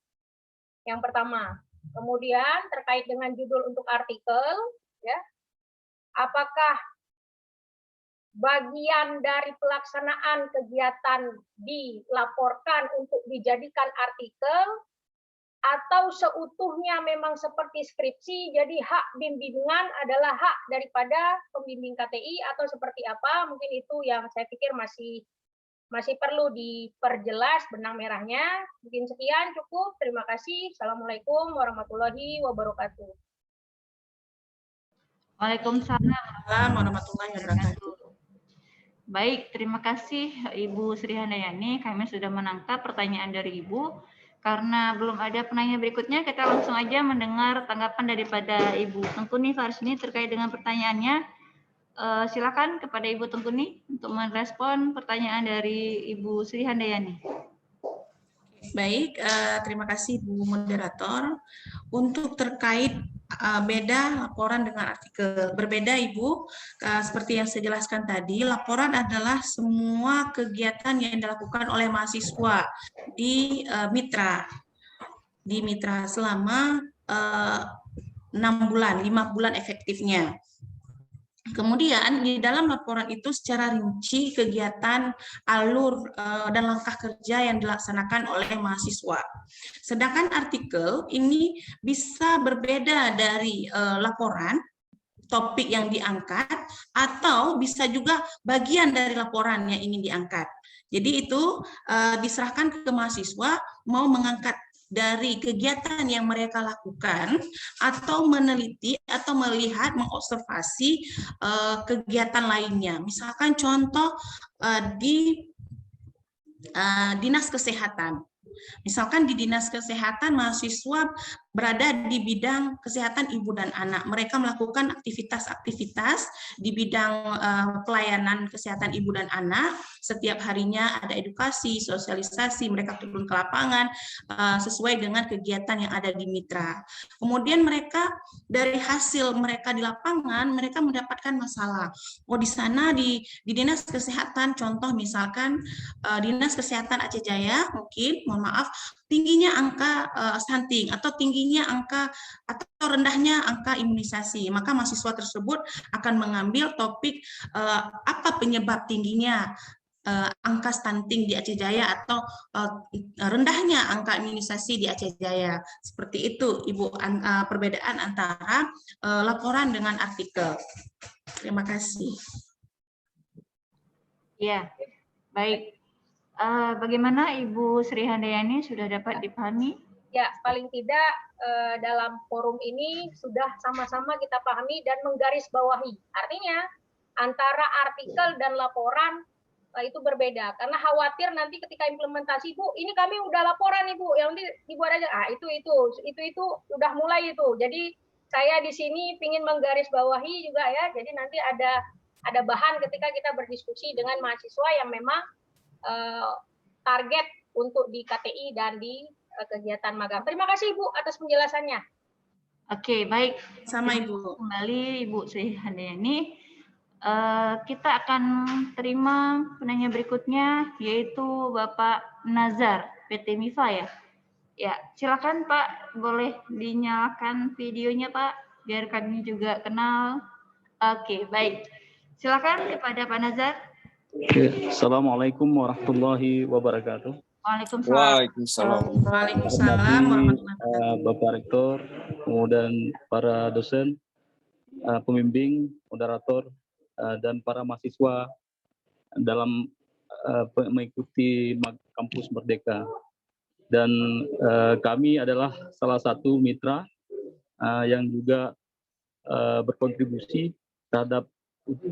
Yang pertama. Kemudian terkait dengan judul untuk artikel ya. Apakah bagian dari pelaksanaan kegiatan dilaporkan untuk dijadikan artikel atau seutuhnya memang seperti skripsi, jadi hak bimbingan adalah hak daripada pembimbing KTI atau seperti apa? Mungkin itu yang saya pikir masih perlu diperjelas benang merahnya. Mungkin sekian cukup. Terima kasih. Assalamualaikum warahmatullahi wabarakatuh. Waalaikumsalam warahmatullahi wabarakatuh. Baik, terima kasih Ibu Sri Handayani. Kami sudah menangkap pertanyaan dari Ibu. Karena belum ada penanya berikutnya, kita langsung aja mendengar tanggapan daripada Ibu Tengkuni Farsini terkait dengan pertanyaannya. Silakan kepada Ibu Tengkuni untuk merespon pertanyaan dari Ibu Sri Handayani. Baik, terima kasih Bu Moderator. Untuk terkait beda laporan dengan artikel, berbeda Ibu, seperti yang saya jelaskan tadi, laporan adalah semua kegiatan yang dilakukan oleh mahasiswa di mitra selama 6 bulan, 5 bulan efektifnya. Kemudian di dalam laporan itu secara rinci kegiatan, alur, dan langkah kerja yang dilaksanakan oleh mahasiswa. Sedangkan artikel ini bisa berbeda dari laporan, topik yang diangkat, atau bisa juga bagian dari laporan yang ingin diangkat. Jadi itu diserahkan ke mahasiswa mau mengangkat dari kegiatan yang mereka lakukan atau meneliti atau melihat, mengobservasi kegiatan lainnya. Misalkan contoh di Dinas Kesehatan. Misalkan di Dinas Kesehatan mahasiswa berada di bidang kesehatan ibu dan anak. Mereka melakukan aktivitas-aktivitas di bidang pelayanan kesehatan ibu dan anak. Setiap harinya ada edukasi, sosialisasi, mereka turun ke lapangan sesuai dengan kegiatan yang ada di mitra. Kemudian mereka dari hasil mereka di lapangan, mereka mendapatkan masalah. Oh, di sana di Dinas Kesehatan, contoh misalkan Dinas Kesehatan Aceh Jaya, mungkin mohon maaf, tingginya angka stunting atau tingginya angka atau rendahnya angka imunisasi, maka mahasiswa tersebut akan mengambil topik apa penyebab tingginya angka stunting di Aceh Jaya atau rendahnya angka imunisasi di Aceh Jaya. Seperti itu Ibu, perbedaan antara laporan dengan artikel. Terima kasih. Ya, baik. Bagaimana Ibu Sri Handayani, sudah dapat dipahami? Ya, paling tidak dalam forum ini sudah sama-sama kita pahami dan menggarisbawahi. Artinya antara artikel dan laporan itu berbeda, karena khawatir nanti ketika implementasi, Bu, ini kami udah laporan Ibu, yang dibuat aja. Itu udah mulai itu. Jadi saya di sini ingin menggarisbawahi juga ya. Jadi nanti ada bahan ketika kita berdiskusi dengan mahasiswa yang memang target untuk di KTI dan di kegiatan magang. Terima kasih Ibu atas penjelasannya. Oke, baik. Sama Ibu. Kembali Ibu Sri Handayani. Kita akan terima penanya berikutnya, yaitu Bapak Nazar, PT MIFA ya. Ya, silakan Pak, boleh dinyalakan videonya Pak, biar kami juga kenal. Oke, baik. Silakan kepada Pak Nazar. Assalamualaikum warahmatullahi wabarakatuh. Waalaikumsalam. Waalaikumsalam warahmatullahi wabarakatuh. Bapak Rektor, kemudian para dosen, pembimbing, moderator, dan para mahasiswa dalam mengikuti Kampus Merdeka. Dan kami adalah salah satu mitra yang juga berkontribusi terhadap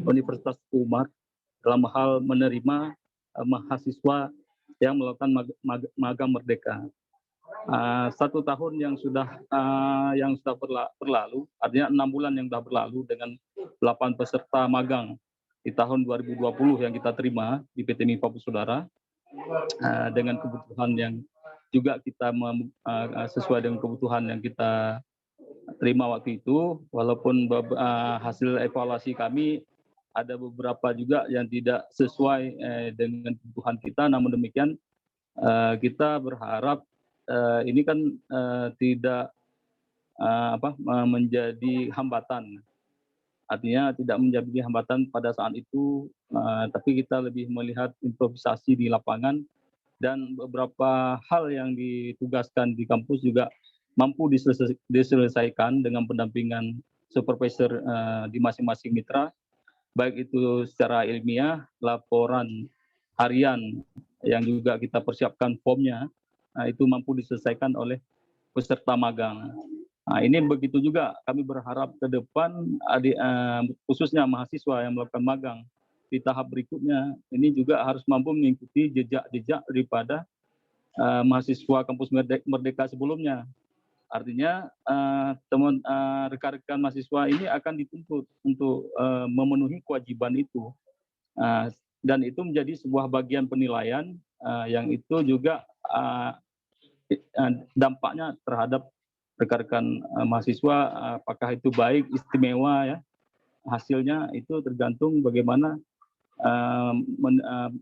Universitas Umar dalam hal menerima mahasiswa yang melakukan magang merdeka. 1 tahun yang sudah berlalu, artinya 6 bulan yang sudah berlalu dengan 8 peserta magang di tahun 2020 yang kita terima di PT MIFA Pusudara, dengan kebutuhan yang juga kita sesuai dengan kebutuhan yang kita terima waktu itu, walaupun hasil evaluasi kami ada beberapa juga yang tidak sesuai dengan kebutuhan kita, namun demikian kita berharap ini kan tidak menjadi hambatan. Artinya tidak menjadi hambatan pada saat itu, tapi kita lebih melihat improvisasi di lapangan dan beberapa hal yang ditugaskan di kampus juga mampu diselesaikan dengan pendampingan supervisor di masing-masing mitra, baik itu secara ilmiah, laporan harian yang juga kita persiapkan formnya, itu mampu diselesaikan oleh peserta magang. Nah, ini begitu juga kami berharap ke depan, khususnya mahasiswa yang melakukan magang di tahap berikutnya, ini juga harus mampu mengikuti jejak-jejak daripada mahasiswa kampus Merdeka sebelumnya. Artinya rekan-rekan mahasiswa ini akan dituntut untuk memenuhi kewajiban itu. Dan itu menjadi sebuah bagian penilaian yang itu juga dampaknya terhadap rekan-rekan mahasiswa, apakah itu baik, istimewa ya, hasilnya itu tergantung bagaimana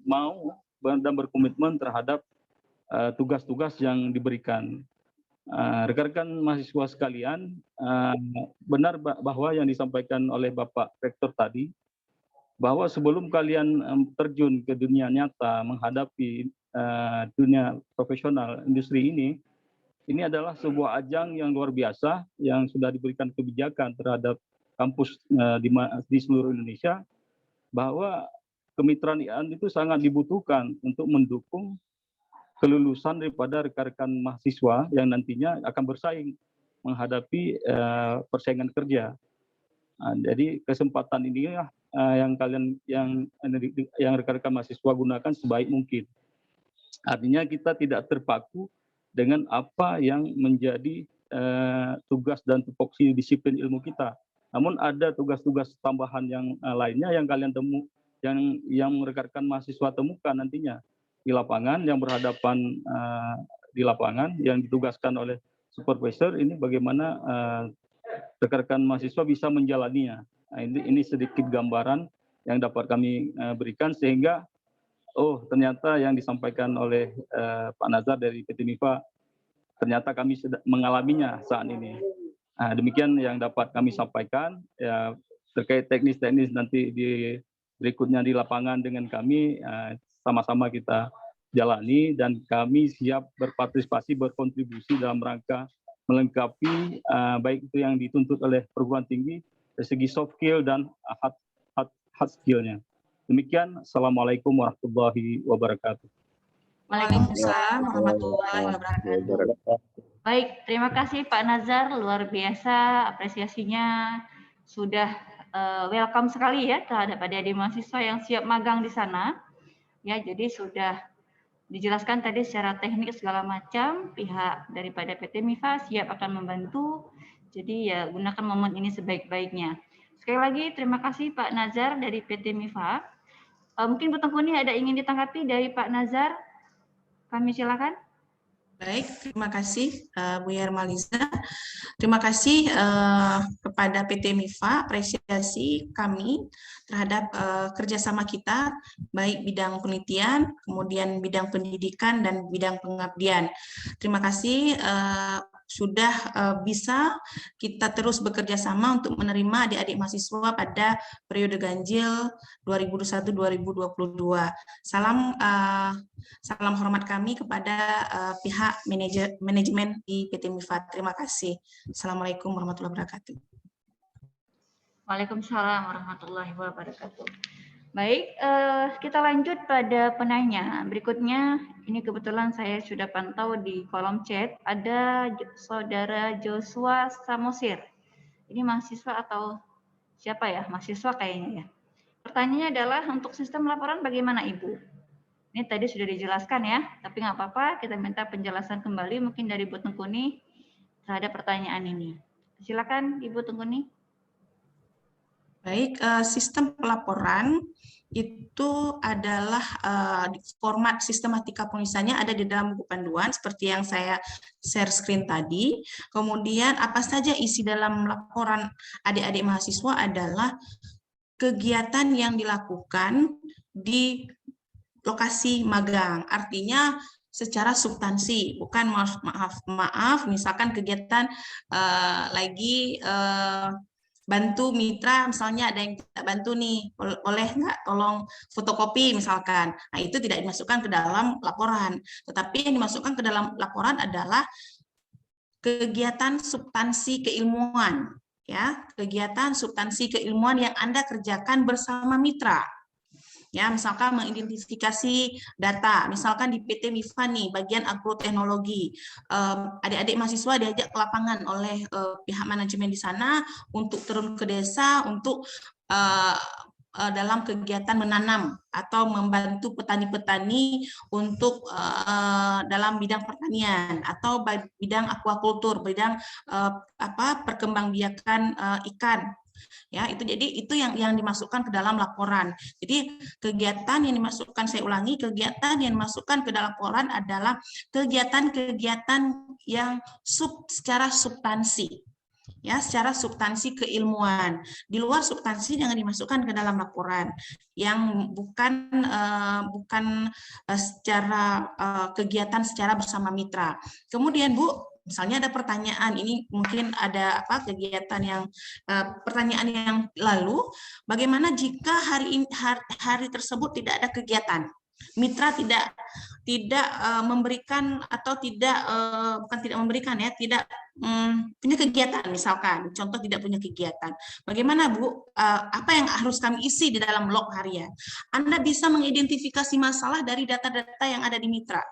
mau dan berkomitmen terhadap tugas-tugas yang diberikan. Rekan-rekan mahasiswa sekalian, benar bahwa yang disampaikan oleh Bapak Rektor tadi, bahwa sebelum kalian terjun ke dunia nyata menghadapi dunia profesional industri ini adalah sebuah ajang yang luar biasa yang sudah diberikan kebijakan terhadap kampus di seluruh Indonesia, bahwa kemitraan itu sangat dibutuhkan untuk mendukung kelulusan daripada rekan-rekan mahasiswa yang nantinya akan bersaing menghadapi persaingan kerja. Jadi kesempatan ini yang rekan-rekan mahasiswa gunakan sebaik mungkin. Artinya kita tidak terpaku dengan apa yang menjadi tugas dan tupoksi disiplin ilmu kita. Namun ada tugas-tugas tambahan yang lainnya yang kalian yang rekan-rekan mahasiswa temukan nantinya di lapangan, yang berhadapan di lapangan, yang ditugaskan oleh supervisor, ini bagaimana rekan-rekan mahasiswa bisa menjalaninya. Nah, ini sedikit gambaran yang dapat kami berikan, sehingga ternyata yang disampaikan oleh Pak Nazar dari PT MIFA, ternyata kami sudah mengalaminya saat ini. Nah, demikian yang dapat kami sampaikan. Ya, terkait teknis-teknis nanti berikutnya di lapangan dengan kami, sama-sama kita jalani, dan kami siap berpartisipasi, berkontribusi dalam rangka melengkapi baik itu yang dituntut oleh perguruan tinggi dari segi soft skill dan hard skill-nya. Demikian, Assalamualaikum warahmatullahi wabarakatuh. Waalaikumsalam warahmatullahi wabarakatuh. Baik, terima kasih Pak Nazar, luar biasa apresiasinya, sudah welcome sekali ya terhadap adik-adik mahasiswa yang siap magang di sana. Ya, jadi sudah dijelaskan tadi secara teknik segala macam, pihak daripada PT MIFA siap akan membantu. Jadi ya gunakan momen ini sebaik-baiknya. Sekali lagi terima kasih Pak Nazar dari PT MIFA. Mungkin Bu Tengkuni ada ingin ditanggapi dari Pak Nazar? Kami silakan. Baik, terima kasih Bu Yermaliza. Terima kasih kepada PT MIFA, apresiasi kami terhadap kerjasama kita, baik bidang penelitian, kemudian bidang pendidikan, dan bidang pengabdian. Terima kasih sudah bisa kita terus bekerja sama untuk menerima adik-adik mahasiswa pada periode ganjil 2021-2022. Salam hormat kami kepada pihak manajemen di PT MIFA. Terima kasih. Assalamualaikum warahmatullahi wabarakatuh. Waalaikumsalam warahmatullahi wabarakatuh. Baik, kita lanjut pada penanya. Berikutnya, ini kebetulan saya sudah pantau di kolom chat, ada Saudara Joshua Samosir. Ini mahasiswa atau siapa ya? Mahasiswa kayaknya ya. Pertanyaannya adalah, untuk sistem laporan bagaimana Ibu? Ini tadi sudah dijelaskan ya, tapi nggak apa-apa, kita minta penjelasan kembali mungkin dari Bu Tengkuni terhadap pertanyaan ini. Silakan Ibu Tengkuni. Baik, sistem pelaporan itu adalah format sistematika penulisannya ada di dalam buku panduan seperti yang saya share screen tadi. Kemudian apa saja isi dalam laporan adik-adik mahasiswa adalah kegiatan yang dilakukan di lokasi magang, artinya secara substansi, bukan maaf, misalkan kegiatan lagi bantu mitra, misalnya ada yang kita bantu nih, boleh nggak tolong fotokopi misalkan, nah itu tidak dimasukkan ke dalam laporan, tetapi yang dimasukkan ke dalam laporan adalah kegiatan substansi keilmuan, ya, kegiatan substansi keilmuan yang Anda kerjakan bersama mitra. Ya, misalkan mengidentifikasi data, misalkan di PT MIFA nih, bagian agroteknologi, adik-adik mahasiswa diajak ke lapangan oleh pihak manajemen di sana untuk turun ke desa untuk dalam kegiatan menanam atau membantu petani-petani untuk dalam bidang pertanian atau bidang akuakultur, bidang perkembangbiakan ikan. Ya, itu jadi itu yang dimasukkan ke dalam laporan. Jadi kegiatan yang dimasukkan, saya ulangi, kegiatan yang dimasukkan ke dalam laporan adalah kegiatan-kegiatan yang secara substansi. Ya, secara substansi keilmuan. Di luar substansi jangan dimasukkan ke dalam laporan yang bukan secara kegiatan secara bersama mitra. Kemudian Bu, misalnya ada pertanyaan, ini mungkin ada kegiatan yang pertanyaan yang lalu, bagaimana jika hari tersebut tidak ada kegiatan, mitra tidak memberikan atau bukan tidak memberikan ya, tidak punya kegiatan, misalkan contoh tidak punya kegiatan, bagaimana Bu, apa yang harus kami isi di dalam log harian? Anda bisa mengidentifikasi masalah dari data-data yang ada di mitra.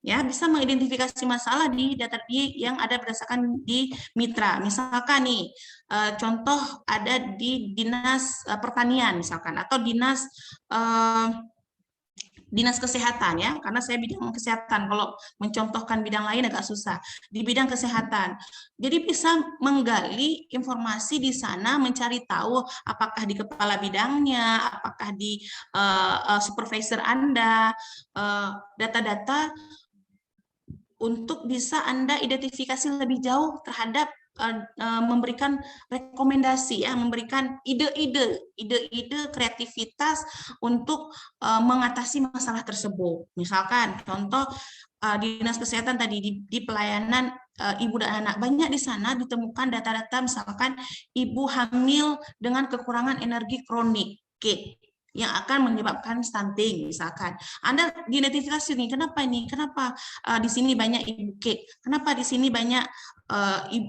Ya, bisa mengidentifikasi masalah di data yang ada berdasarkan di mitra. Misalkan nih, contoh ada di dinas pertanian misalkan, atau dinas kesehatan ya, karena saya bidang kesehatan, kalau mencontohkan bidang lain agak susah. Di bidang kesehatan, jadi bisa menggali informasi di sana, mencari tahu apakah di kepala bidangnya, apakah di supervisor Anda, data-data untuk bisa Anda identifikasi lebih jauh terhadap memberikan rekomendasi ya, memberikan ide-ide kreativitas untuk mengatasi masalah tersebut. Misalkan contoh dinas kesehatan tadi di pelayanan ibu dan anak, banyak di sana ditemukan data-data misalkan ibu hamil dengan kekurangan energi kronik yang akan menyebabkan stunting misalkan. Anda identifikasi nih, kenapa di sini banyak ibu kek, kenapa di sini banyak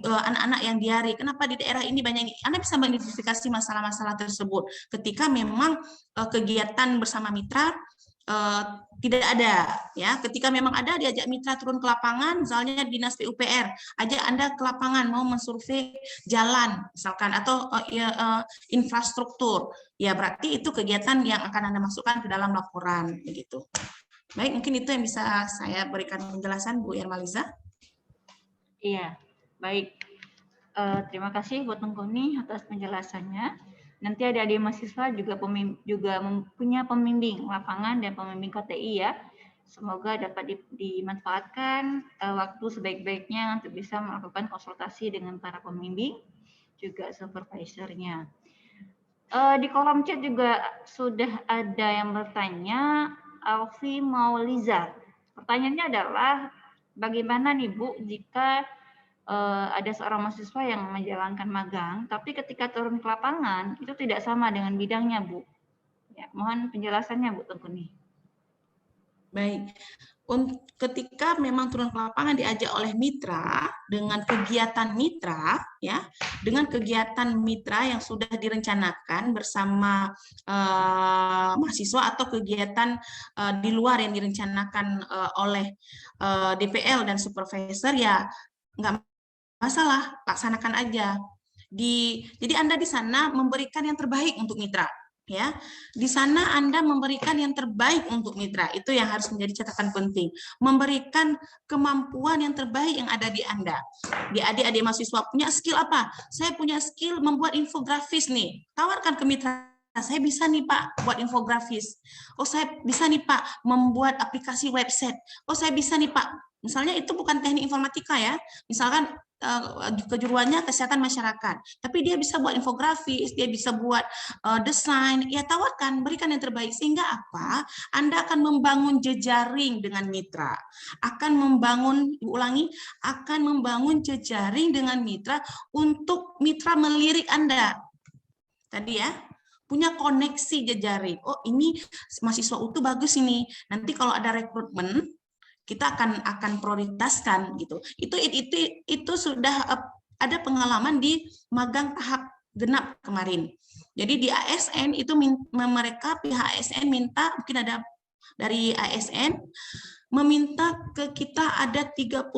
anak-anak yang diare, kenapa di daerah ini banyak. Anda bisa mengidentifikasi masalah-masalah tersebut ketika memang kegiatan bersama mitra tidak ada ya. Ketika memang ada, diajak mitra turun ke lapangan, misalnya dinas PUPR, ajak Anda ke lapangan mau mensurvei jalan misalkan atau infrastruktur, ya berarti itu kegiatan yang akan Anda masukkan ke dalam laporan begitu. Baik, mungkin itu yang bisa saya berikan penjelasan Bu Yermaliza. Iya, baik. Terima kasih Bu Tengkuni atas penjelasannya. Nanti adik-adik mahasiswa juga punya pembimbing lapangan dan pembimbing KTI ya. Semoga dapat dimanfaatkan waktu sebaik-baiknya untuk bisa melakukan konsultasi dengan para pembimbing, juga supervisornya. Di kolom chat juga sudah ada yang bertanya, Alfi Mauliza. Pertanyaannya adalah, bagaimana nih Bu jika ada seorang mahasiswa yang menjalankan magang, tapi ketika turun ke lapangan itu tidak sama dengan bidangnya, Bu. Ya, mohon penjelasannya, Bu Tengkuni. Baik, ketika memang turun ke lapangan diajak oleh mitra dengan kegiatan mitra, ya, dengan kegiatan mitra yang sudah direncanakan bersama mahasiswa atau kegiatan di luar yang direncanakan oleh DPL dan supervisor, ya nggak masalah, laksanakan aja. Jadi Anda di sana memberikan yang terbaik untuk mitra. Ya, di sana Anda memberikan yang terbaik untuk mitra. Itu yang harus menjadi catatan penting. Memberikan kemampuan yang terbaik yang ada di Anda. Di adik-adik mahasiswa punya skill apa? Saya punya skill membuat infografis nih. Tawarkan ke mitra. Saya bisa nih Pak buat infografis. Oh, saya bisa nih Pak membuat aplikasi website. Oh, saya bisa nih Pak. Misalnya itu bukan teknik informatika ya. Misalkan kejuruannya kesehatan masyarakat, tapi dia bisa buat infografis, dia bisa buat desain, ya tawarkan, berikan yang terbaik. Sehingga apa? Anda akan membangun jejaring dengan mitra, akan membangun, ulangi, akan membangun jejaring dengan mitra untuk mitra melirik Anda. Tadi ya, punya koneksi jejaring. Oh, ini mahasiswa UTU bagus ini. Nanti kalau ada rekrutmen, kita akan prioritaskan gitu. Itu sudah ada pengalaman di magang tahap genap kemarin. Jadi di ASN itu mereka pihak ASN minta, mungkin ada dari ASN meminta ke kita ada 36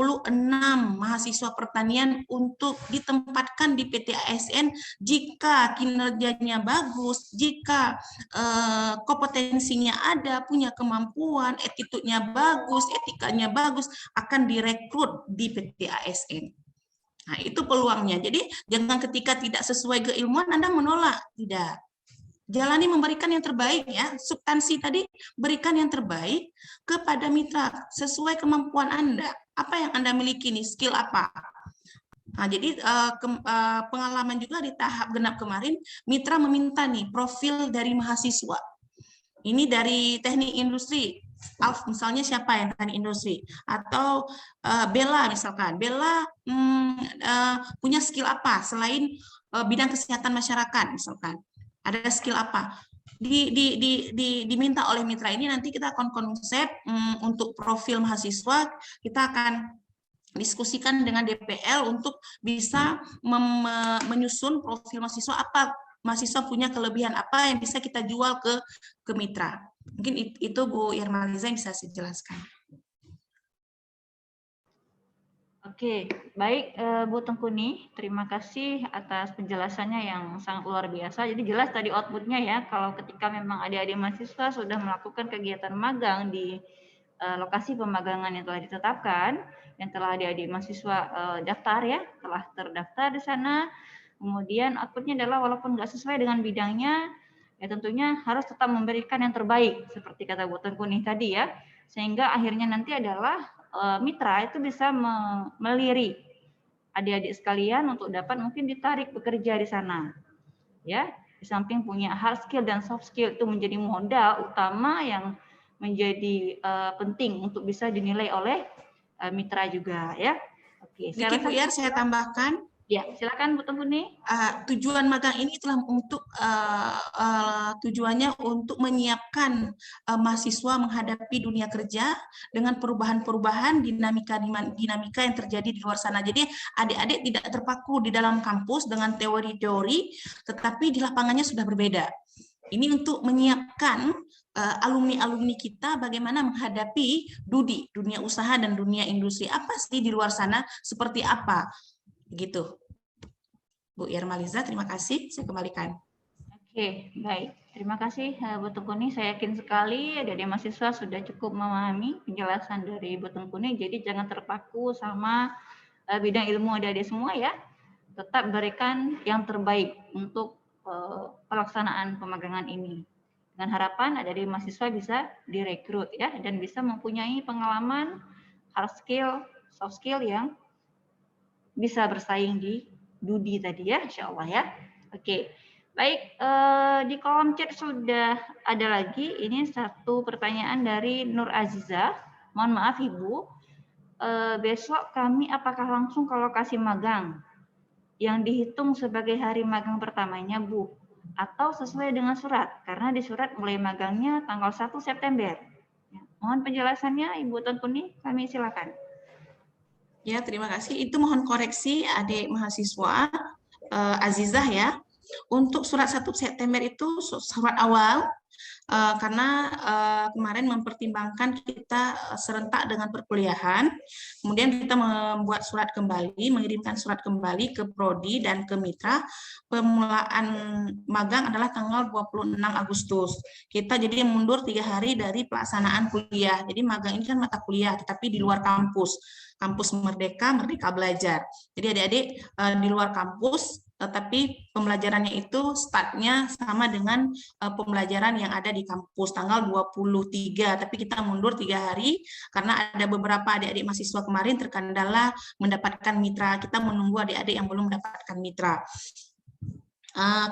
mahasiswa pertanian untuk ditempatkan di PT ASN jika kinerjanya bagus, jika kompetensinya ada, punya kemampuan, attitude-nya bagus, etikanya bagus, akan direkrut di PT ASN. Nah, itu peluangnya. Jadi jangan ketika tidak sesuai keilmuan Anda menolak, tidak. Jalani memberikan yang terbaik ya, substansi tadi berikan yang terbaik kepada mitra sesuai kemampuan Anda. Apa yang Anda miliki nih, skill apa? Nah, jadi pengalaman juga di tahap genap kemarin, mitra meminta nih profil dari mahasiswa. Ini dari teknik industri, Alf misalnya siapa yang teknik industri? Atau Bella misalkan, Bella punya skill apa selain bidang kesehatan masyarakat misalkan? Ada skill apa? Diminta oleh mitra ini, nanti kita akan konsep untuk profil mahasiswa, kita akan diskusikan dengan DPL untuk bisa menyusun profil mahasiswa, apa mahasiswa punya kelebihan apa yang bisa kita jual ke mitra. Mungkin itu Bu Irmaliza yang bisa saya jelaskan. Oke, baik Bu Tengkuni, terima kasih atas penjelasannya yang sangat luar biasa. Jadi jelas tadi outputnya ya, kalau ketika memang adik-adik mahasiswa sudah melakukan kegiatan magang di lokasi pemagangan yang telah ditetapkan, yang telah adik-adik mahasiswa daftar ya, telah terdaftar di sana, kemudian outputnya adalah walaupun nggak sesuai dengan bidangnya, ya tentunya harus tetap memberikan yang terbaik, seperti kata Bu Tengkuni tadi ya, sehingga akhirnya nanti adalah mitra itu bisa melirik adik-adik sekalian untuk dapat mungkin ditarik bekerja di sana. Ya, di samping punya hard skill dan soft skill itu menjadi modal utama yang menjadi penting untuk bisa dinilai oleh mitra juga ya. Oke, saya tambahkan. Ya, silakan Bu Tengkuni. Tujuan magang ini telah untuk tujuannya untuk menyiapkan mahasiswa menghadapi dunia kerja dengan perubahan-perubahan dinamika yang terjadi di luar sana. Jadi adik-adik tidak terpaku di dalam kampus dengan teori-teori, tetapi di lapangannya sudah berbeda. Ini untuk menyiapkan alumni-alumni kita bagaimana menghadapi dunia usaha dan dunia industri. Apa sih di luar sana, seperti apa? Begitu. Bu Irmaliza, terima kasih. Saya kembalikan. Oke, baik. Terima kasih Bu Tengkuni. Saya yakin sekali adik-adik mahasiswa sudah cukup memahami penjelasan dari Bu Tengkuni. Jadi jangan terpaku sama bidang ilmu adik-adik semua ya. Tetap berikan yang terbaik untuk pelaksanaan pemagangan ini. Dengan harapan adik-adik mahasiswa bisa direkrut ya dan bisa mempunyai pengalaman hard skill, soft skill yang bisa bersaing di Dudi tadi ya, insya Allah ya. Oke, baik, di kolom chat sudah ada lagi, ini satu pertanyaan dari Nur Aziza. Mohon maaf Ibu, besok kami apakah langsung ke lokasi magang yang dihitung sebagai hari magang pertamanya Bu? Atau sesuai dengan surat? Karena di surat mulai magangnya tanggal 1 September. Ya, mohon penjelasannya Ibu Tengkuni, kami silakan. Ya, terima kasih. Itu mohon koreksi adik mahasiswa Azizah ya. Untuk surat 1 September itu surat awal, karena kemarin mempertimbangkan kita serentak dengan perkuliahan, kemudian kita membuat surat kembali, mengirimkan surat kembali ke Prodi dan ke Mitra. Pemulaan magang adalah tanggal 26 Agustus. Kita jadi mundur 3 hari dari pelaksanaan kuliah. Jadi magang ini kan mata kuliah, tetapi di luar kampus. Kampus Merdeka, Merdeka Belajar. Jadi adik-adik di luar kampus, tapi pembelajarannya itu startnya sama dengan pembelajaran yang ada di kampus tanggal 23, tapi kita mundur 3 hari karena ada beberapa adik-adik mahasiswa kemarin terkendala mendapatkan mitra. Kita menunggu adik-adik yang belum mendapatkan mitra.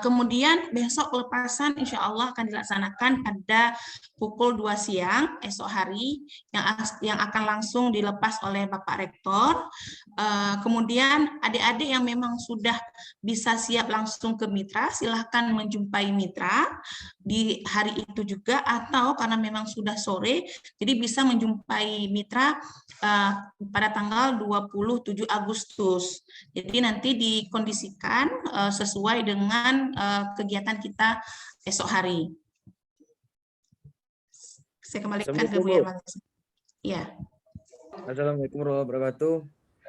Kemudian besok pelepasan insya Allah akan dilaksanakan pada pukul 2 siang esok hari yang akan langsung dilepas oleh Bapak Rektor. Kemudian adik-adik yang memang sudah bisa siap langsung ke mitra, silahkan menjumpai mitra di hari itu juga, atau karena memang sudah sore, jadi bisa menjumpai mitra pada tanggal 27 Agustus. Jadi nanti dikondisikan sesuai dengan kegiatan kita esok hari. Saya kembalikan ke Bu Herman. Ya. Assalamualaikum warahmatullahi wabarakatuh.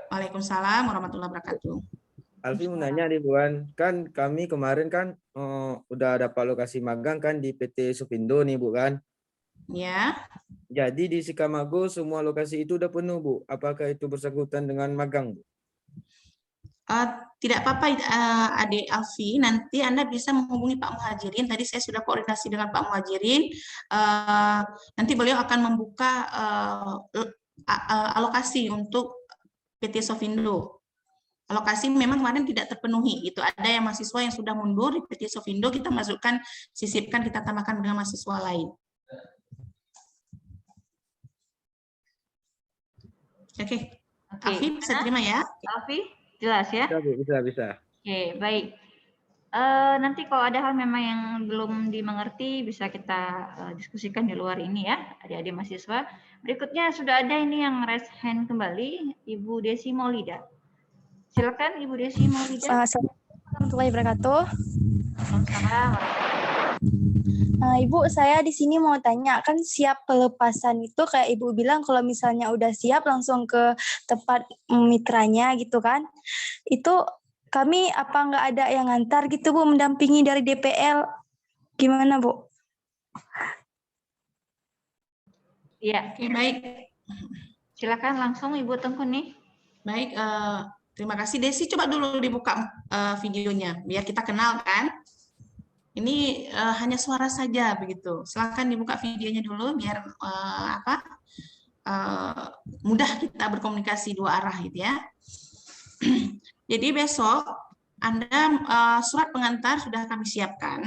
Waalaikumsalam warahmatullahi wabarakatuh. Alfi mau nanya nih Bu, kan kami kemarin kan udah dapat lokasi magang kan di PT Supindo nih Bu kan. Ya. Jadi di Sikamago semua lokasi itu udah penuh Bu. Apakah itu bersangkutan dengan magang Bu? Tidak apa-apa Adik Alfi, nanti Anda bisa menghubungi Pak Muhajirin. Tadi saya sudah koordinasi dengan Pak Muhajirin. Nanti beliau akan membuka alokasi untuk PT Sofindo. Alokasi memang kemarin tidak terpenuhi. Itu ada yang mahasiswa yang sudah mundur di PT Sofindo, kita masukkan, sisipkan, kita tambahkan dengan mahasiswa lain. Oke. Alfi bisa terima ya? Alfi? Jelas ya? Bisa. Oke, baik. Nanti kalau ada hal memang yang belum dimengerti, bisa kita diskusikan di luar ini ya, adik-adik mahasiswa. Berikutnya sudah ada ini yang raise hand kembali, Ibu Desi Maulida. Silakan Ibu Desi Maulida. Assalamualaikum warahmatullahi wabarakatuh. Ibu, saya di sini mau tanya, kan siap pelepasan itu kayak Ibu bilang kalau misalnya udah siap langsung ke tempat mitranya gitu kan. Itu kami apa nggak ada yang ngantar gitu Bu, mendampingi dari DPL? Gimana Bu? Iya. Oke, baik. Silakan langsung Ibu Tengku nih. Baik, terima kasih. Desi, coba dulu dibuka videonya biar kita kenal kan. Ini hanya suara saja begitu. Silakan dibuka videonya dulu biar mudah kita berkomunikasi dua arah gitu ya. Jadi besok Anda surat pengantar sudah kami siapkan,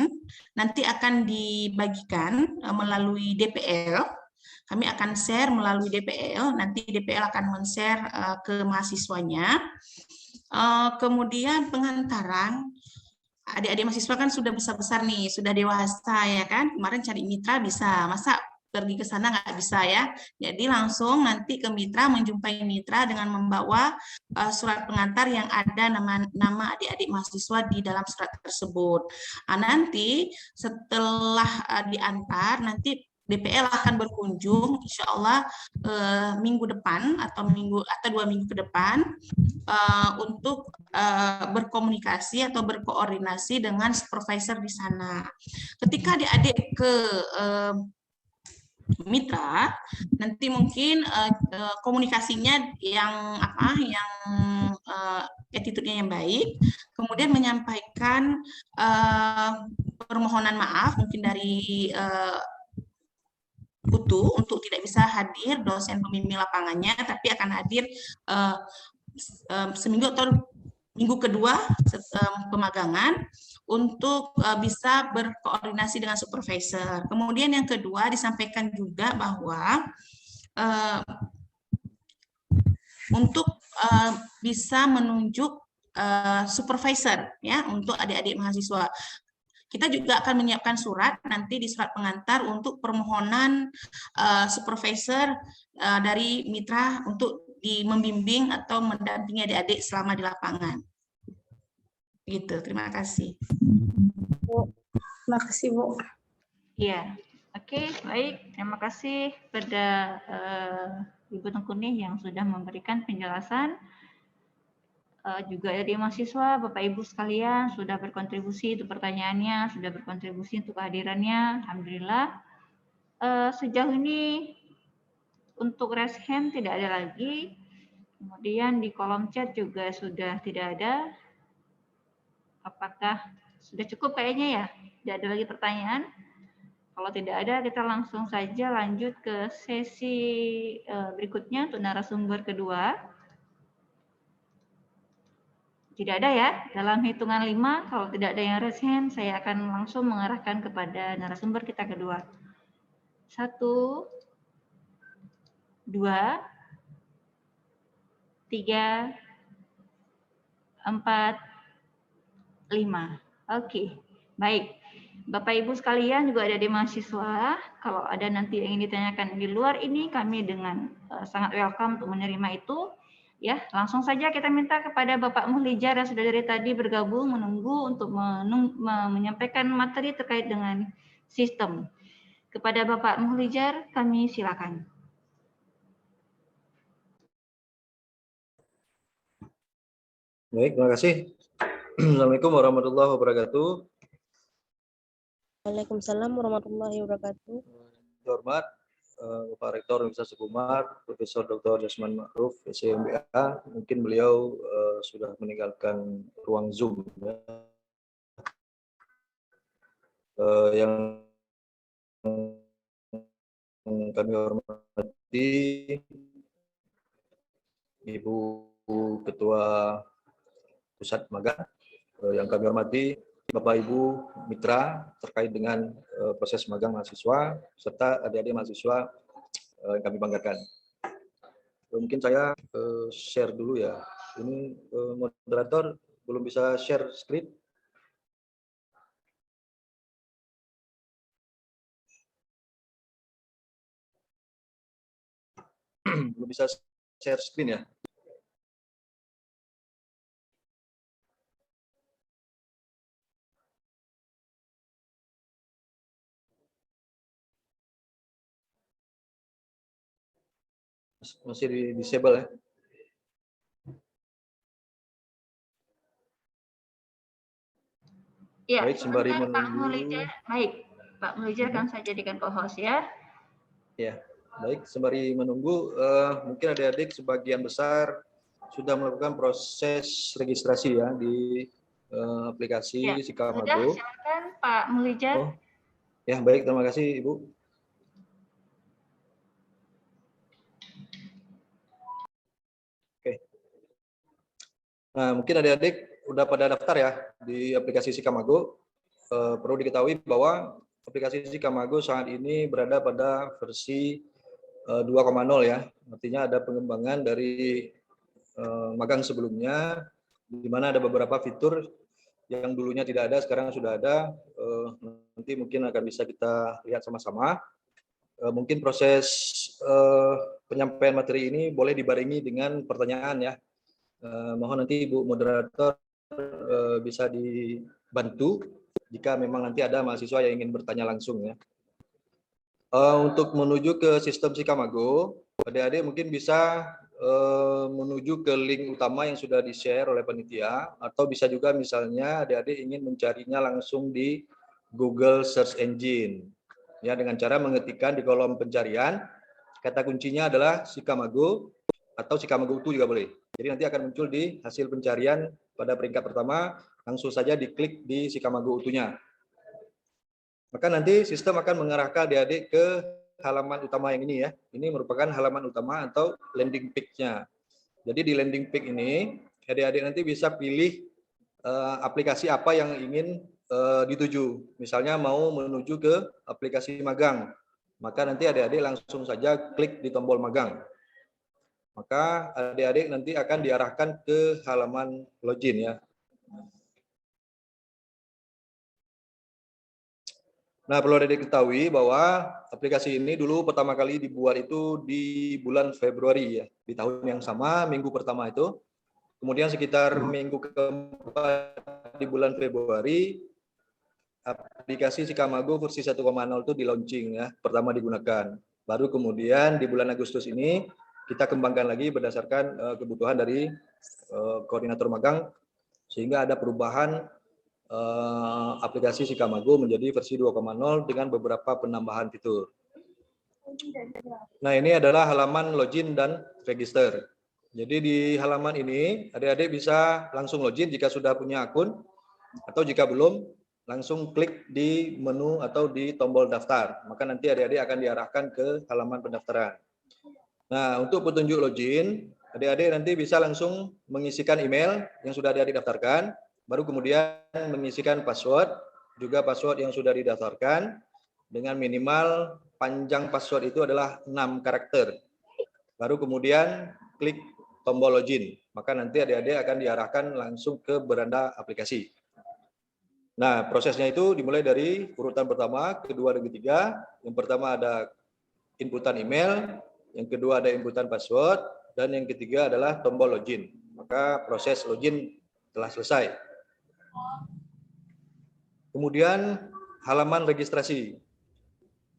nanti akan dibagikan melalui DPL. Kami akan share melalui DPL, nanti DPL akan men-share ke mahasiswanya. Kemudian pengantaran, adik-adik mahasiswa kan sudah besar-besar nih, sudah dewasa ya kan. Kemarin cari mitra bisa, masa pergi ke sana nggak bisa ya. Jadi langsung nanti ke mitra, menjumpai mitra dengan membawa surat pengantar yang ada nama adik-adik mahasiswa di dalam surat tersebut. Nanti setelah diantar, nanti DPL akan berkunjung, insya Allah minggu depan atau 2 minggu ke depan untuk berkomunikasi atau berkoordinasi dengan supervisor di sana. Ketika adik-adik ke mitra, nanti mungkin komunikasinya yang attitude-nya yang baik, kemudian menyampaikan permohonan maaf mungkin dari Utu untuk tidak bisa hadir dosen pembimbing lapangannya, tapi akan hadir seminggu atau minggu kedua pemagangan untuk bisa berkoordinasi dengan supervisor. Kemudian yang kedua disampaikan juga bahwa untuk bisa menunjuk supervisor ya untuk adik-adik mahasiswa. Kita juga akan menyiapkan surat nanti di surat pengantar untuk permohonan supervisor dari mitra untuk membimbing atau mendampingi adik-adik selama di lapangan. Gitu, terima kasih. Bu, terima kasih Bu. Iya, oke, baik. Terima kasih pada Ibu Tengkunih yang sudah memberikan penjelasan. Juga dari mahasiswa, Bapak Ibu sekalian sudah berkontribusi untuk pertanyaannya, sudah berkontribusi untuk kehadirannya. Alhamdulillah. Sejauh ini untuk raise hand tidak ada lagi. Kemudian di kolom chat juga sudah tidak ada. Apakah sudah cukup kayaknya ya? Tidak ada lagi pertanyaan. Kalau tidak ada, kita langsung saja lanjut ke sesi berikutnya untuk narasumber kedua. Tidak ada ya? Dalam hitungan 5, kalau tidak ada yang raise hand, saya akan langsung mengarahkan kepada narasumber kita kedua. 1, 2, 3, 4, 5. Oke, baik. Bapak Ibu sekalian juga ada di mahasiswa. Kalau ada nanti yang ingin ditanyakan di luar ini, kami dengan sangat welcome untuk menerima itu. Ya, langsung saja kita minta kepada Bapak Muhlijar yang sudah dari tadi bergabung menunggu untuk menyampaikan materi terkait dengan sistem. Kepada Bapak Muhlijar, kami silakan. Baik, terima kasih. Assalamualaikum warahmatullahi wabarakatuh. Waalaikumsalam warahmatullahi wabarakatuh. Hormat Bapak Rektor Universitas Teguh-Umar, Profesor Dr. Jasman Ma'ruf, SMBA. Mungkin beliau sudah meninggalkan ruang Zoom. Ya. Yang kami hormati Ibu Ketua Pusat Magang, yang kami hormati Bapak Ibu mitra terkait dengan proses magang mahasiswa serta adik-adik mahasiswa yang kami banggakan. Mungkin saya share dulu ya. Ini moderator belum bisa share screen. Belum bisa share screen ya. Masih di disable ya. Ya, baik, sembari Pak menunggu. Muhlijar, baik, Pak Muhlijar akan saya jadikan co-host ya. Ya, baik, sembari menunggu, mungkin adik-adik sebagian besar sudah melakukan proses registrasi ya di aplikasi Ya, Sikamago. sudah, silakan Pak Muhlijar. Oh, ya baik, terima kasih Ibu. Oke. Nah, mungkin adik-adik udah pada daftar ya di aplikasi Sikamago. Perlu diketahui bahwa aplikasi Sikamago saat ini berada pada versi 2.0 ya. Artinya ada pengembangan dari magang sebelumnya, di mana ada beberapa fitur yang dulunya tidak ada, sekarang sudah ada. Nanti mungkin akan bisa kita lihat sama-sama. Mungkin proses penyampaian materi ini boleh dibarengi dengan pertanyaan ya. Mohon nanti Ibu Moderator bisa dibantu jika memang nanti ada mahasiswa yang ingin bertanya langsung ya. Untuk menuju ke sistem Sikamago, adik-adik mungkin bisa menuju ke link utama yang sudah di-share oleh panitia, atau bisa juga misalnya adik-adik ingin mencarinya langsung di Google Search Engine. Ya, dengan cara mengetikkan di kolom pencarian, kata kuncinya adalah Sikamago atau Sikamago Utuh juga boleh. Jadi nanti akan muncul di hasil pencarian pada peringkat pertama, langsung saja diklik di Sikamago Utuhnya. Maka nanti sistem akan mengarahkan adik-adik ke halaman utama yang ini ya. Ini merupakan halaman utama atau landing page-nya. Jadi di landing page ini, adik-adik nanti bisa pilih aplikasi apa yang ingin dituju. Misalnya mau menuju ke aplikasi magang, maka nanti adik-adik langsung saja klik di tombol magang. Maka adik-adik nanti akan diarahkan ke halaman login ya. Nah, perlu adik-adik ketahui bahwa aplikasi ini dulu pertama kali dibuat itu di bulan Februari ya, di tahun yang sama, minggu pertama itu. Kemudian sekitar minggu keempat di bulan Februari, aplikasi Sikamago versi 1.0 itu di launching ya, pertama digunakan. Baru kemudian di bulan Agustus ini kita kembangkan lagi berdasarkan kebutuhan dari koordinator magang, sehingga ada perubahan aplikasi Sikamago menjadi versi 2.0 dengan beberapa penambahan fitur. Nah, ini adalah halaman login dan register. Jadi di halaman ini adik-adik bisa langsung login jika sudah punya akun, atau jika belum langsung klik di menu atau di tombol daftar. Maka nanti adik-adik akan diarahkan ke halaman pendaftaran. Nah, untuk petunjuk login, adik-adik nanti bisa langsung mengisikan email yang sudah adik-adik daftarkan, baru kemudian mengisikan password, juga password yang sudah didaftarkan, dengan minimal panjang password itu adalah 6 karakter. Baru kemudian klik tombol login, maka nanti adik-adik akan diarahkan langsung ke beranda aplikasi. Nah, prosesnya itu dimulai dari urutan pertama, kedua, dan ketiga. Yang pertama ada inputan email, yang kedua ada inputan password, dan yang ketiga adalah tombol login. Maka proses login telah selesai. Kemudian halaman registrasi.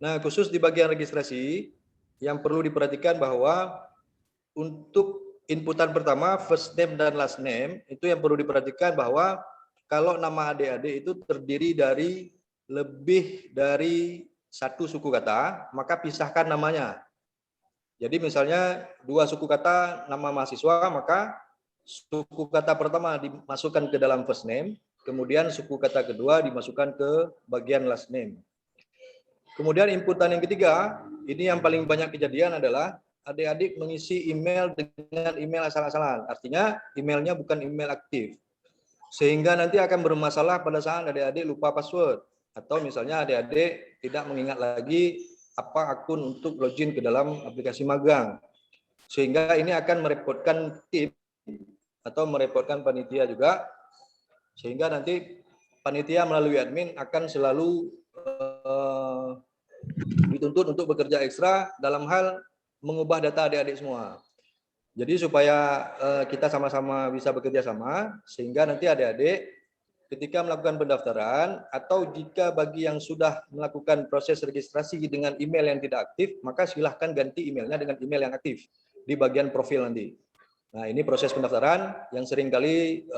Nah, khusus di bagian registrasi, yang perlu diperhatikan bahwa untuk inputan pertama, first name dan last name, itu yang perlu diperhatikan bahwa kalau nama adik-adik itu terdiri dari lebih dari satu suku kata, maka pisahkan namanya. Jadi misalnya 2 suku kata nama mahasiswa, maka suku kata pertama dimasukkan ke dalam first name, kemudian suku kata kedua dimasukkan ke bagian last name. Kemudian inputan yang ketiga, ini yang paling banyak kejadian adalah adik-adik mengisi email dengan email asal-asalan. Artinya emailnya bukan email aktif. Sehingga nanti akan bermasalah pada saat adik-adik lupa password. Atau misalnya adik-adik tidak mengingat lagi apa akun untuk login ke dalam aplikasi magang. Sehingga ini akan merepotkan tim atau merepotkan panitia juga. Sehingga nanti panitia melalui admin akan selalu dituntut untuk bekerja ekstra dalam hal mengubah data adik-adik semua. Jadi supaya kita sama-sama bisa bekerja sama, sehingga nanti adik-adik ketika melakukan pendaftaran atau jika bagi yang sudah melakukan proses registrasi dengan email yang tidak aktif, maka silahkan ganti emailnya dengan email yang aktif di bagian profil nanti. Nah, ini proses pendaftaran yang seringkali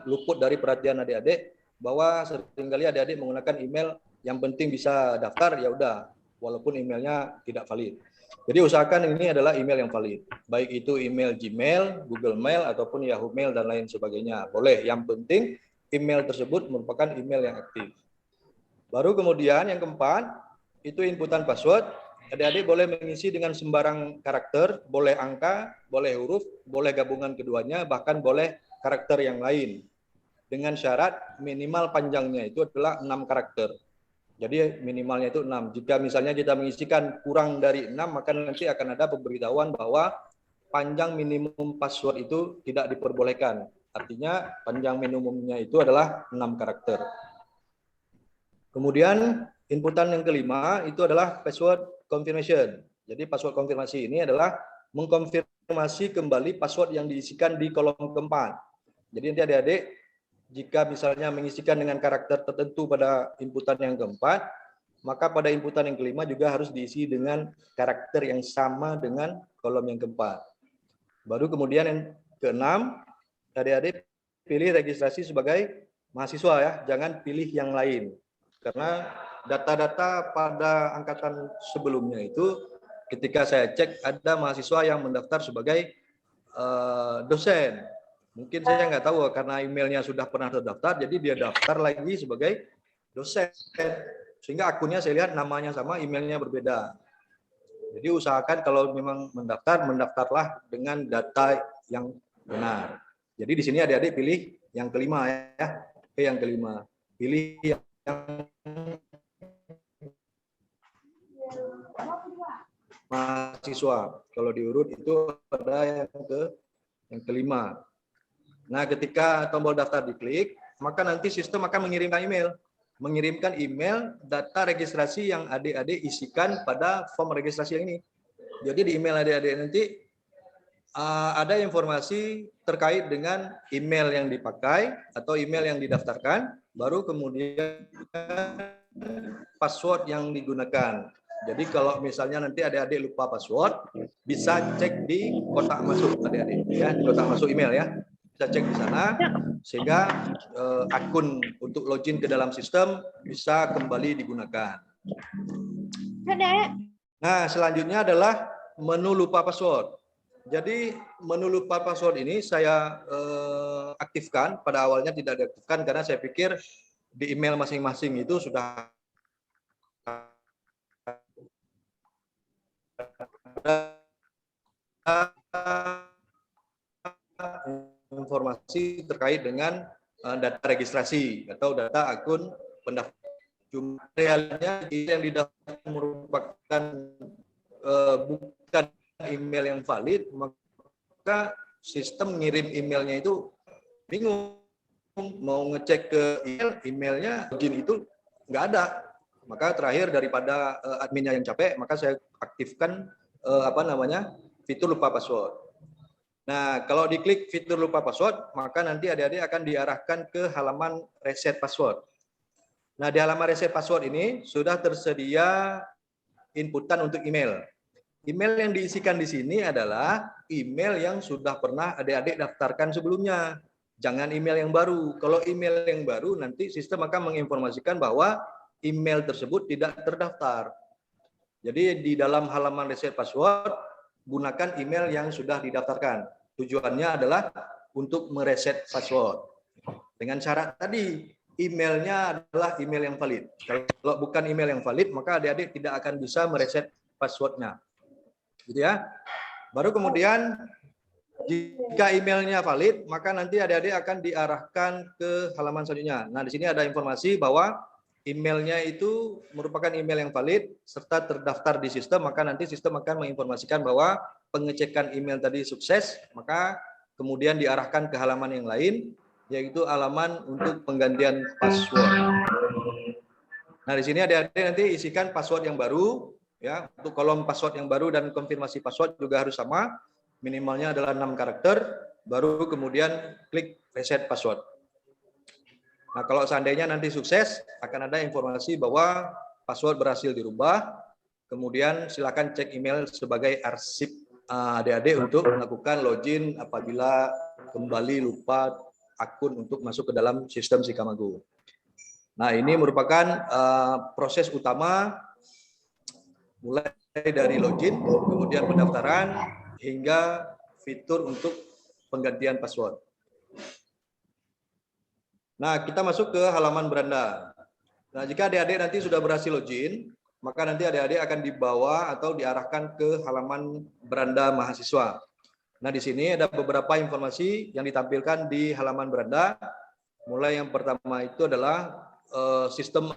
luput dari perhatian adik-adik, bahwa seringkali adik-adik menggunakan email yang penting bisa daftar, ya udah, walaupun emailnya tidak valid. Jadi usahakan ini adalah email yang valid, baik itu email Gmail, Google Mail, ataupun Yahoo Mail, dan lain sebagainya. Boleh, yang penting email tersebut merupakan email yang aktif. Baru kemudian yang keempat, itu inputan password. Adik-adik boleh mengisi dengan sembarang karakter, boleh angka, boleh huruf, boleh gabungan keduanya, bahkan boleh karakter yang lain. Dengan syarat minimal panjangnya itu adalah 6 karakter. Jadi minimalnya itu 6. Jika misalnya kita mengisikan kurang dari 6, maka nanti akan ada pemberitahuan bahwa panjang minimum password itu tidak diperbolehkan. Artinya panjang minimumnya itu adalah 6 karakter. Kemudian inputan yang kelima itu adalah password confirmation. Jadi password konfirmasi ini adalah mengkonfirmasi kembali password yang diisikan di kolom keempat. Jadi nanti adik-adik jika misalnya mengisikan dengan karakter tertentu pada inputan yang keempat, maka pada inputan yang kelima juga harus diisi dengan karakter yang sama dengan kolom yang keempat. Baru kemudian yang keenam, adik-adik pilih registrasi sebagai mahasiswa ya, jangan pilih yang lain. Karena data-data pada angkatan sebelumnya itu ketika saya cek ada mahasiswa yang mendaftar sebagai dosen. Mungkin saya nggak tahu karena emailnya sudah pernah terdaftar, jadi dia daftar lagi sebagai dosen. Sehingga akunnya saya lihat namanya sama, emailnya berbeda. Jadi usahakan kalau memang mendaftar, mendaftarlah dengan data yang benar. Jadi di sini adik-adik pilih yang kelima ya. Yang kelima. Pilih yang mahasiswa. Kalau diurut itu ada yang kelima. Nah, ketika tombol daftar diklik, maka nanti sistem akan mengirimkan email data registrasi yang adik-adik isikan pada form registrasi ini. Jadi di email adik-adik nanti ada informasi terkait dengan email yang dipakai atau email yang didaftarkan, baru kemudian password yang digunakan. Jadi kalau misalnya nanti adik-adik lupa password, bisa cek di kotak masuk adik-adik ya, di kotak masuk email ya. Bisa cek di sana sehingga akun untuk login ke dalam sistem bisa kembali digunakan. Nah, selanjutnya adalah menu lupa password. Jadi menu lupa password ini saya aktifkan, pada awalnya tidak diaktifkan karena saya pikir di email masing-masing itu sudah informasi terkait dengan data registrasi atau data akun pendaftar. Cuma realnya yang didaftarkan merupakan bukan email yang valid, maka sistem ngirim emailnya itu bingung, mau ngecek ke emailnya login itu nggak ada. Maka terakhir daripada adminnya yang capek, maka saya aktifkan fitur lupa password. Nah, kalau diklik fitur lupa password, maka nanti adik-adik akan diarahkan ke halaman reset password. Nah, di halaman reset password ini sudah tersedia inputan untuk email. Email yang diisikan di sini adalah email yang sudah pernah adik-adik daftarkan sebelumnya. Jangan email yang baru. Kalau email yang baru, nanti sistem akan menginformasikan bahwa email tersebut tidak terdaftar. Jadi di dalam halaman reset password, gunakan email yang sudah didaftarkan. Tujuannya adalah untuk mereset password. Dengan syarat tadi, emailnya adalah email yang valid. Kalau bukan email yang valid, maka adik-adik tidak akan bisa mereset passwordnya. Gitu ya. Baru kemudian jika emailnya valid, maka nanti adik-adik akan diarahkan ke halaman selanjutnya. Nah, di sini ada informasi bahwa emailnya itu merupakan email yang valid serta terdaftar di sistem, maka nanti sistem akan menginformasikan bahwa pengecekan email tadi sukses, maka kemudian diarahkan ke halaman yang lain, yaitu halaman untuk penggantian password. Nah, di sini adik-adik nanti isikan password yang baru, ya. Untuk kolom password yang baru dan konfirmasi password juga harus sama, minimalnya adalah 6 karakter, baru kemudian klik reset password. Nah, kalau seandainya nanti sukses, akan ada informasi bahwa password berhasil dirubah, kemudian silakan cek email sebagai arsip adik-adik untuk melakukan login apabila kembali lupa akun untuk masuk ke dalam sistem Sikamago. Nah, ini merupakan proses utama mulai dari login, kemudian pendaftaran, hingga fitur untuk penggantian password. Nah, kita masuk ke halaman beranda. Nah, jika adik-adik nanti sudah berhasil login, maka nanti adik-adik akan dibawa atau diarahkan ke halaman beranda mahasiswa. Nah, di sini ada beberapa informasi yang ditampilkan di halaman beranda. Mulai yang pertama itu adalah sistem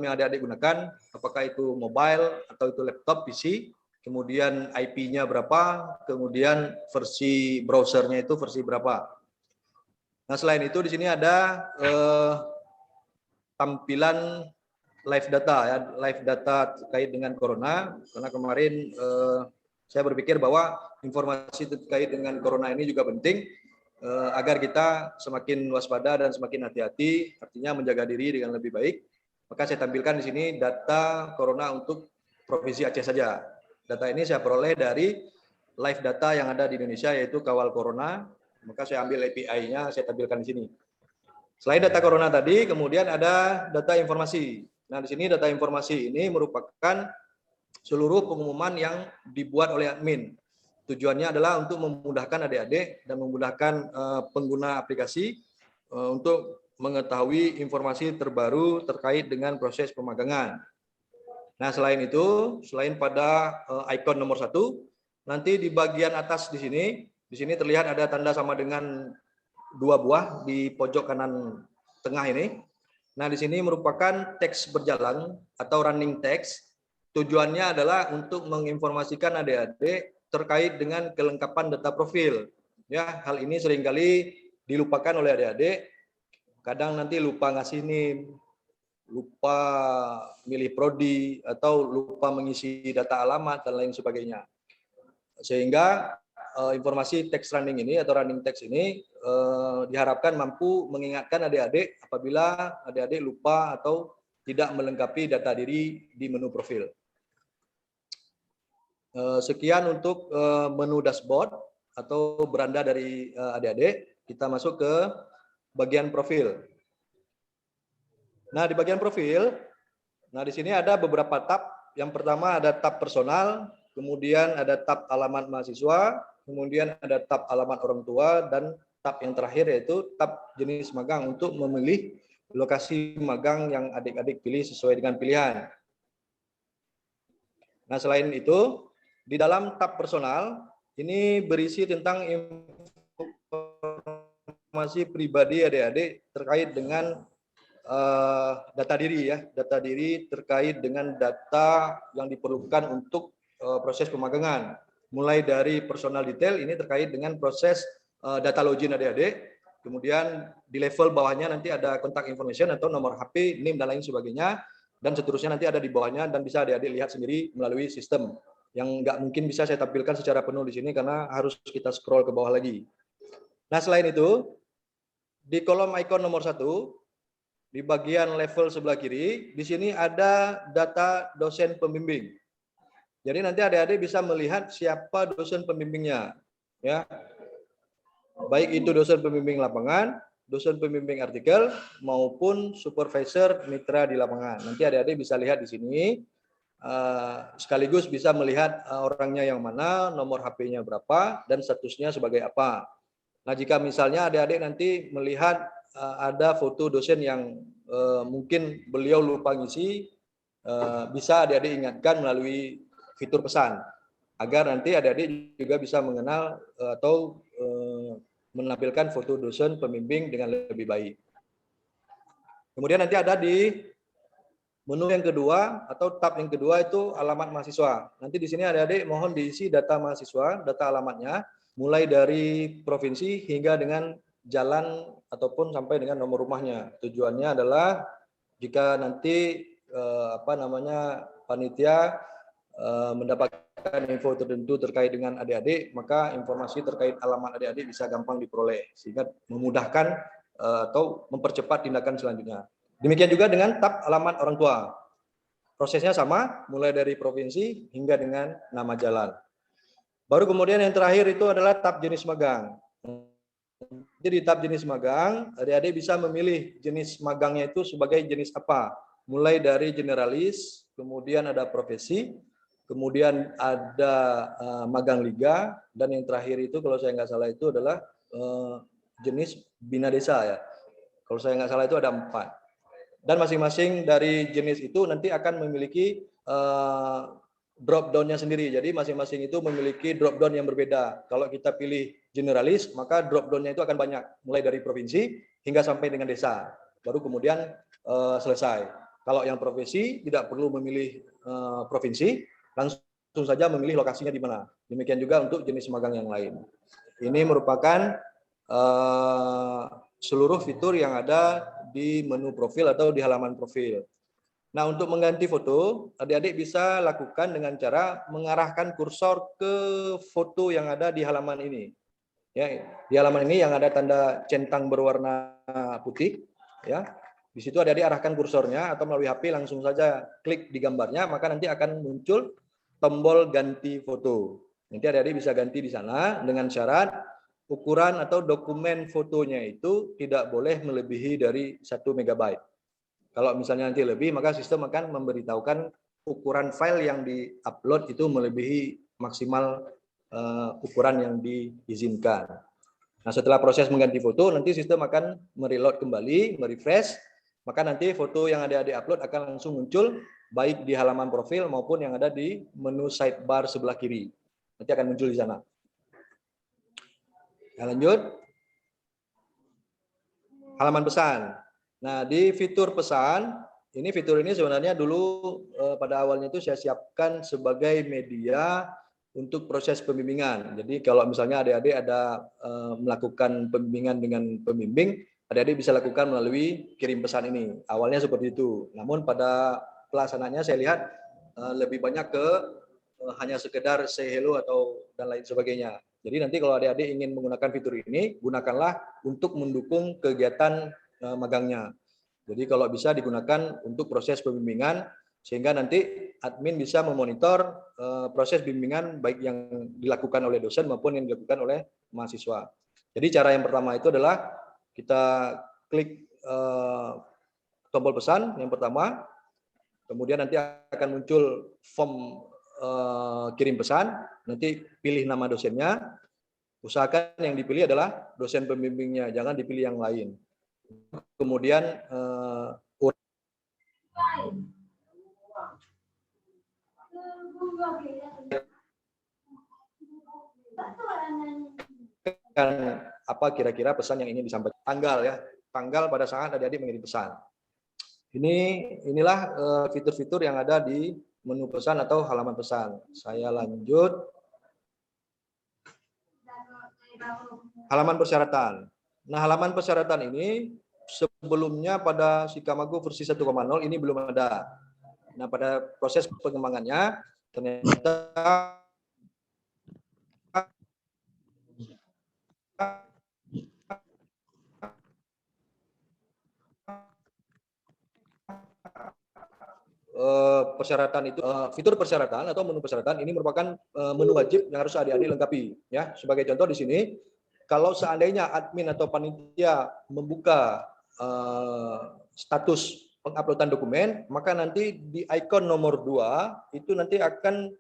yang adik-adik gunakan, apakah itu mobile atau itu laptop, PC, kemudian IP-nya berapa, kemudian versi browsernya itu versi berapa. Nah, selain itu di sini ada tampilan live data ya, live data terkait dengan corona, karena kemarin saya berpikir bahwa informasi terkait dengan corona ini juga penting agar kita semakin waspada dan semakin hati-hati, artinya menjaga diri dengan lebih baik. Maka saya tampilkan di sini data corona untuk Provinsi Aceh saja. Data ini saya peroleh dari live data yang ada di Indonesia, yaitu Kawal Corona. Maka saya ambil API-nya, saya tampilkan di sini. Selain data corona tadi, kemudian ada data informasi. Nah, di sini data informasi ini merupakan seluruh pengumuman yang dibuat oleh admin. Tujuannya adalah untuk memudahkan adik-adik dan memudahkan pengguna aplikasi untuk mengetahui informasi terbaru terkait dengan proses pemagangan. Nah, selain itu, selain pada ikon nomor 1, nanti di bagian atas di sini terlihat ada tanda sama dengan 2 buah di pojok kanan tengah ini. Nah, di sini merupakan teks berjalan atau running text. Tujuannya adalah untuk menginformasikan adik-adik terkait dengan kelengkapan data profil. Ya, hal ini seringkali dilupakan oleh adik-adik. Kadang nanti lupa ngasih NIM, lupa milih prodi, atau lupa mengisi data alamat dan lain sebagainya. Sehingga informasi text running ini atau running text ini diharapkan mampu mengingatkan adik-adik apabila adik-adik lupa atau tidak melengkapi data diri di menu profil. Sekian untuk menu dashboard atau beranda dari adik-adik. Kita masuk ke bagian profil. Nah, di bagian profil, nah di sini ada beberapa tab. Yang pertama ada tab personal, kemudian ada tab alamat mahasiswa, kemudian ada tab alamat orang tua, dan tab yang terakhir yaitu tab jenis magang untuk memilih lokasi magang yang adik-adik pilih sesuai dengan pilihan. Nah, selain itu, di dalam tab personal, ini berisi tentang informasi pribadi adik-adik terkait dengan data diri ya, data diri terkait dengan data yang diperlukan untuk proses pemagangan. Mulai dari personal detail ini terkait dengan proses data login adik-adik, kemudian di level bawahnya nanti ada contact information atau nomor HP, NIM dan lain sebagainya, dan seterusnya nanti ada di bawahnya dan bisa adik-adik lihat sendiri melalui sistem yang nggak mungkin bisa saya tampilkan secara penuh di sini karena harus kita scroll ke bawah lagi. Nah, selain itu, di kolom icon nomor 1, di bagian level sebelah kiri, di sini ada data dosen pembimbing. Jadi nanti adik-adik bisa melihat siapa dosen pembimbingnya, ya. Baik itu dosen pembimbing lapangan, dosen pembimbing artikel, maupun supervisor mitra di lapangan. Nanti adik-adik bisa lihat di sini, sekaligus bisa melihat orangnya yang mana, nomor HP-nya berapa, dan statusnya sebagai apa. Nah, jika misalnya adik-adik nanti melihat ada foto dosen yang mungkin beliau lupa ngisi, bisa adik-adik ingatkan melalui fitur pesan, agar nanti adik-adik juga bisa mengenal atau menampilkan foto dosen pembimbing dengan lebih baik. Kemudian nanti ada di menu yang kedua atau tab yang kedua itu alamat mahasiswa. Nanti di sini adik-adik mohon diisi data mahasiswa, data alamatnya, mulai dari provinsi hingga dengan jalan ataupun sampai dengan nomor rumahnya. Tujuannya adalah jika nanti panitia mendapatkan info tertentu terkait dengan adik-adik, maka informasi terkait alamat adik-adik bisa gampang diperoleh sehingga memudahkan atau mempercepat tindakan selanjutnya. Demikian juga dengan tab alamat orang tua. Prosesnya sama, mulai dari provinsi hingga dengan nama jalan. Baru kemudian yang terakhir itu adalah tab jenis magang. Jadi di tab jenis magang, adik-adik bisa memilih jenis magangnya itu sebagai jenis apa. Mulai dari generalis, kemudian ada profesi, kemudian ada magang liga, dan yang terakhir itu kalau saya nggak salah itu adalah jenis bina desa ya. Kalau saya nggak salah itu ada 4. Dan masing-masing dari jenis itu nanti akan memiliki drop down-nya sendiri. Jadi masing-masing itu memiliki drop down yang berbeda. Kalau kita pilih generalis, maka drop down-nya itu akan banyak. Mulai dari provinsi hingga sampai dengan desa. Baru kemudian selesai. Kalau yang profesi tidak perlu memilih provinsi, langsung saja memilih lokasinya di mana. Demikian juga untuk jenis magang yang lain. Ini merupakan seluruh fitur yang ada di menu profil atau di halaman profil. Nah, untuk mengganti foto, adik-adik bisa lakukan dengan cara mengarahkan kursor ke foto yang ada di halaman ini. Ya, di halaman ini yang ada tanda centang berwarna putih, ya. Di situ adik-adik arahkan kursornya atau melalui HP langsung saja klik di gambarnya, maka nanti akan muncul tombol ganti foto. Nanti adik-adik bisa ganti di sana dengan syarat ukuran atau dokumen fotonya itu tidak boleh melebihi dari 1 MB. Kalau misalnya nanti lebih, maka sistem akan memberitahukan ukuran file yang di-upload itu melebihi maksimal ukuran yang diizinkan. Nah, setelah proses mengganti foto, nanti sistem akan mereload kembali, merefresh, maka nanti foto yang adik-adik upload akan langsung muncul, baik di halaman profil maupun yang ada di menu sidebar sebelah kiri. Nanti akan muncul di sana. Nah, lanjut. Halaman pesan. Nah, di fitur pesan, fitur ini sebenarnya dulu pada awalnya itu saya siapkan sebagai media untuk proses pembimbingan. Jadi kalau misalnya adik-adik ada melakukan pembimbingan dengan pembimbing, adik-adik bisa lakukan melalui kirim pesan ini. Awalnya seperti itu. Namun pada pelaksanaannya saya lihat lebih banyak ke hanya sekedar say hello atau dan lain sebagainya. Jadi nanti kalau adik-adik ingin menggunakan fitur ini, gunakanlah untuk mendukung kegiatan magangnya. Jadi kalau bisa digunakan untuk proses pembimbingan, sehingga nanti admin bisa memonitor proses bimbingan baik yang dilakukan oleh dosen maupun yang dilakukan oleh mahasiswa. Jadi cara yang pertama itu adalah kita klik tombol pesan yang pertama, kemudian nanti akan muncul form kirim pesan, nanti pilih nama dosennya, usahakan yang dipilih adalah dosen pembimbingnya, jangan dipilih yang lain. Kemudian apa kira-kira pesan yang ingin disampaikan, tanggal pada saat adik-adik mengirim pesan. Inilah fitur-fitur yang ada di menu pesan atau halaman pesan. Saya lanjut. Halaman persyaratan. Nah, halaman persyaratan ini sebelumnya pada Sikamago versi 1.0 ini belum ada. Nah, pada proses pengembangannya ternyata persyaratan itu fitur persyaratan atau menu persyaratan ini merupakan menu wajib yang harus adik-adik lengkapi ya. Sebagai contoh di sini, kalau seandainya admin atau panitia membuka status penguploadan dokumen, maka nanti di ikon nomor 2 itu nanti akan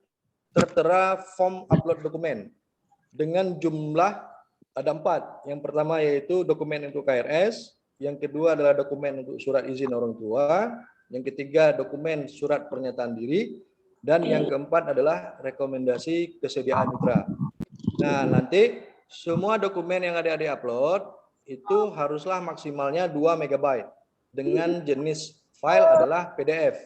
tertera form upload dokumen dengan jumlah ada 4. Yang pertama yaitu dokumen untuk KRS, yang kedua adalah dokumen untuk surat izin orang tua, yang ketiga dokumen surat pernyataan diri, dan yang keempat adalah rekomendasi kesediaan mitra. Nah, nanti semua dokumen yang adik-adik upload itu haruslah maksimalnya 2 MB dengan jenis file adalah PDF.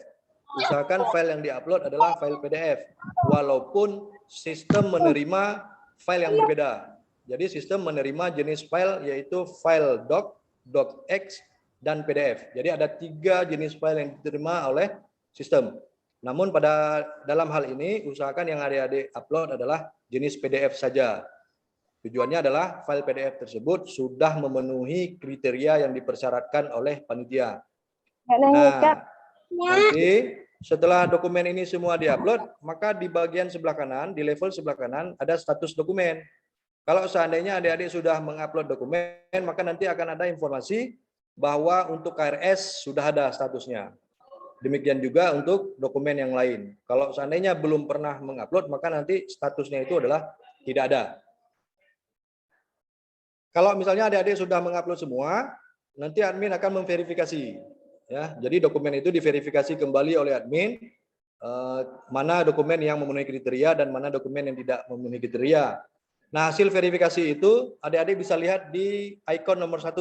Usahakan file yang diupload adalah file PDF walaupun sistem menerima file yang berbeda. Jadi sistem menerima jenis file yaitu file doc, docx, dan PDF. Jadi ada 3 jenis file yang diterima oleh sistem. Namun dalam hal ini usahakan yang adik-adik upload adalah jenis PDF saja. Tujuannya adalah file PDF tersebut sudah memenuhi kriteria yang dipersyaratkan oleh panitia. Nah, nanti setelah dokumen ini semua diupload, maka di bagian sebelah kanan, di level sebelah kanan ada status dokumen. Kalau seandainya adik-adik sudah mengupload dokumen, maka nanti akan ada informasi bahwa untuk KRS sudah ada statusnya. Demikian juga untuk dokumen yang lain. Kalau seandainya belum pernah mengupload, maka nanti statusnya itu adalah tidak ada. Kalau misalnya adik-adik sudah mengupload semua, nanti admin akan memverifikasi. Ya, jadi dokumen itu diverifikasi kembali oleh admin, mana dokumen yang memenuhi kriteria dan mana dokumen yang tidak memenuhi kriteria. Nah, hasil verifikasi itu adik-adik bisa lihat di ikon nomor 1.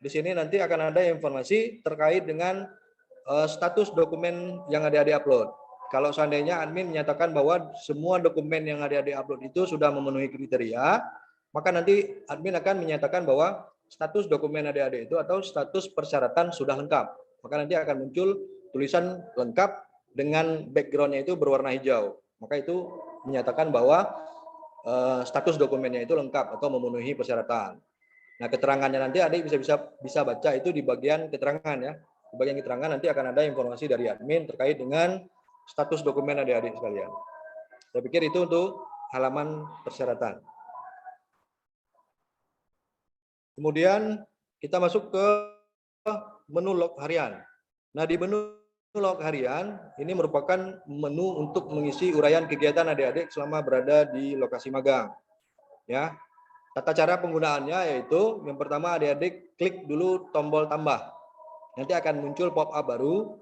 Di sini nanti akan ada informasi terkait dengan status dokumen yang adik-adik upload. Kalau seandainya admin menyatakan bahwa semua dokumen yang adik-adik upload itu sudah memenuhi kriteria, maka nanti admin akan menyatakan bahwa status dokumen adik-adik itu atau status persyaratan sudah lengkap. Maka nanti akan muncul tulisan lengkap dengan background-nya itu berwarna hijau. Maka itu menyatakan bahwa status dokumennya itu lengkap atau memenuhi persyaratan. Nah, keterangannya nanti adik bisa baca itu di bagian keterangan ya. Di bagian keterangan nanti akan ada informasi dari admin terkait dengan status dokumen adik-adik sekalian. Saya pikir itu untuk halaman persyaratan. Kemudian kita masuk ke menu log harian. Nah, di menu log harian ini merupakan menu untuk mengisi uraian kegiatan adik-adik selama berada di lokasi magang. Ya. Tata cara penggunaannya yaitu yang pertama adik-adik klik dulu tombol tambah. Nanti akan muncul pop-up baru.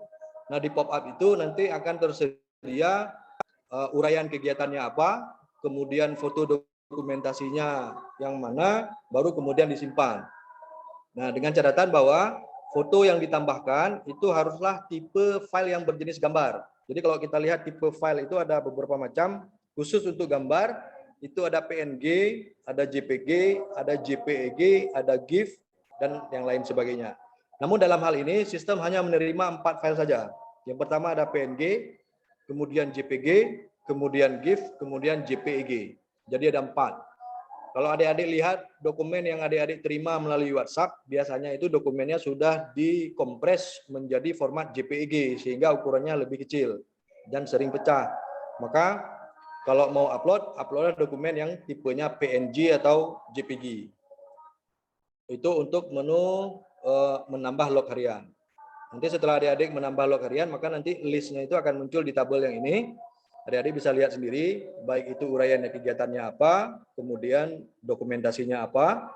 Nah, di pop-up itu nanti akan tersedia uraian kegiatannya apa, kemudian foto dokumentasinya yang mana, baru kemudian disimpan. Nah, dengan catatan bahwa foto yang ditambahkan itu haruslah tipe file yang berjenis gambar. Jadi kalau kita lihat tipe file itu ada beberapa macam, khusus untuk gambar, itu ada PNG, ada JPG, ada JPEG, ada GIF, dan yang lain sebagainya. Namun dalam hal ini sistem hanya menerima 4 file saja. Yang pertama ada PNG, kemudian JPG, kemudian GIF, kemudian JPEG. Jadi ada 4. Kalau adik-adik lihat dokumen yang adik-adik terima melalui WhatsApp, biasanya itu dokumennya sudah dikompres menjadi format JPEG sehingga ukurannya lebih kecil dan sering pecah. Maka kalau mau upload dokumen yang tipenya PNG atau JPG. Itu untuk menu menambah log harian. Nanti setelah adik-adik menambah log harian, maka nanti listnya itu akan muncul di tabel yang ini. Adik-adik bisa lihat sendiri, baik itu uraiannya kegiatannya apa, kemudian dokumentasinya apa,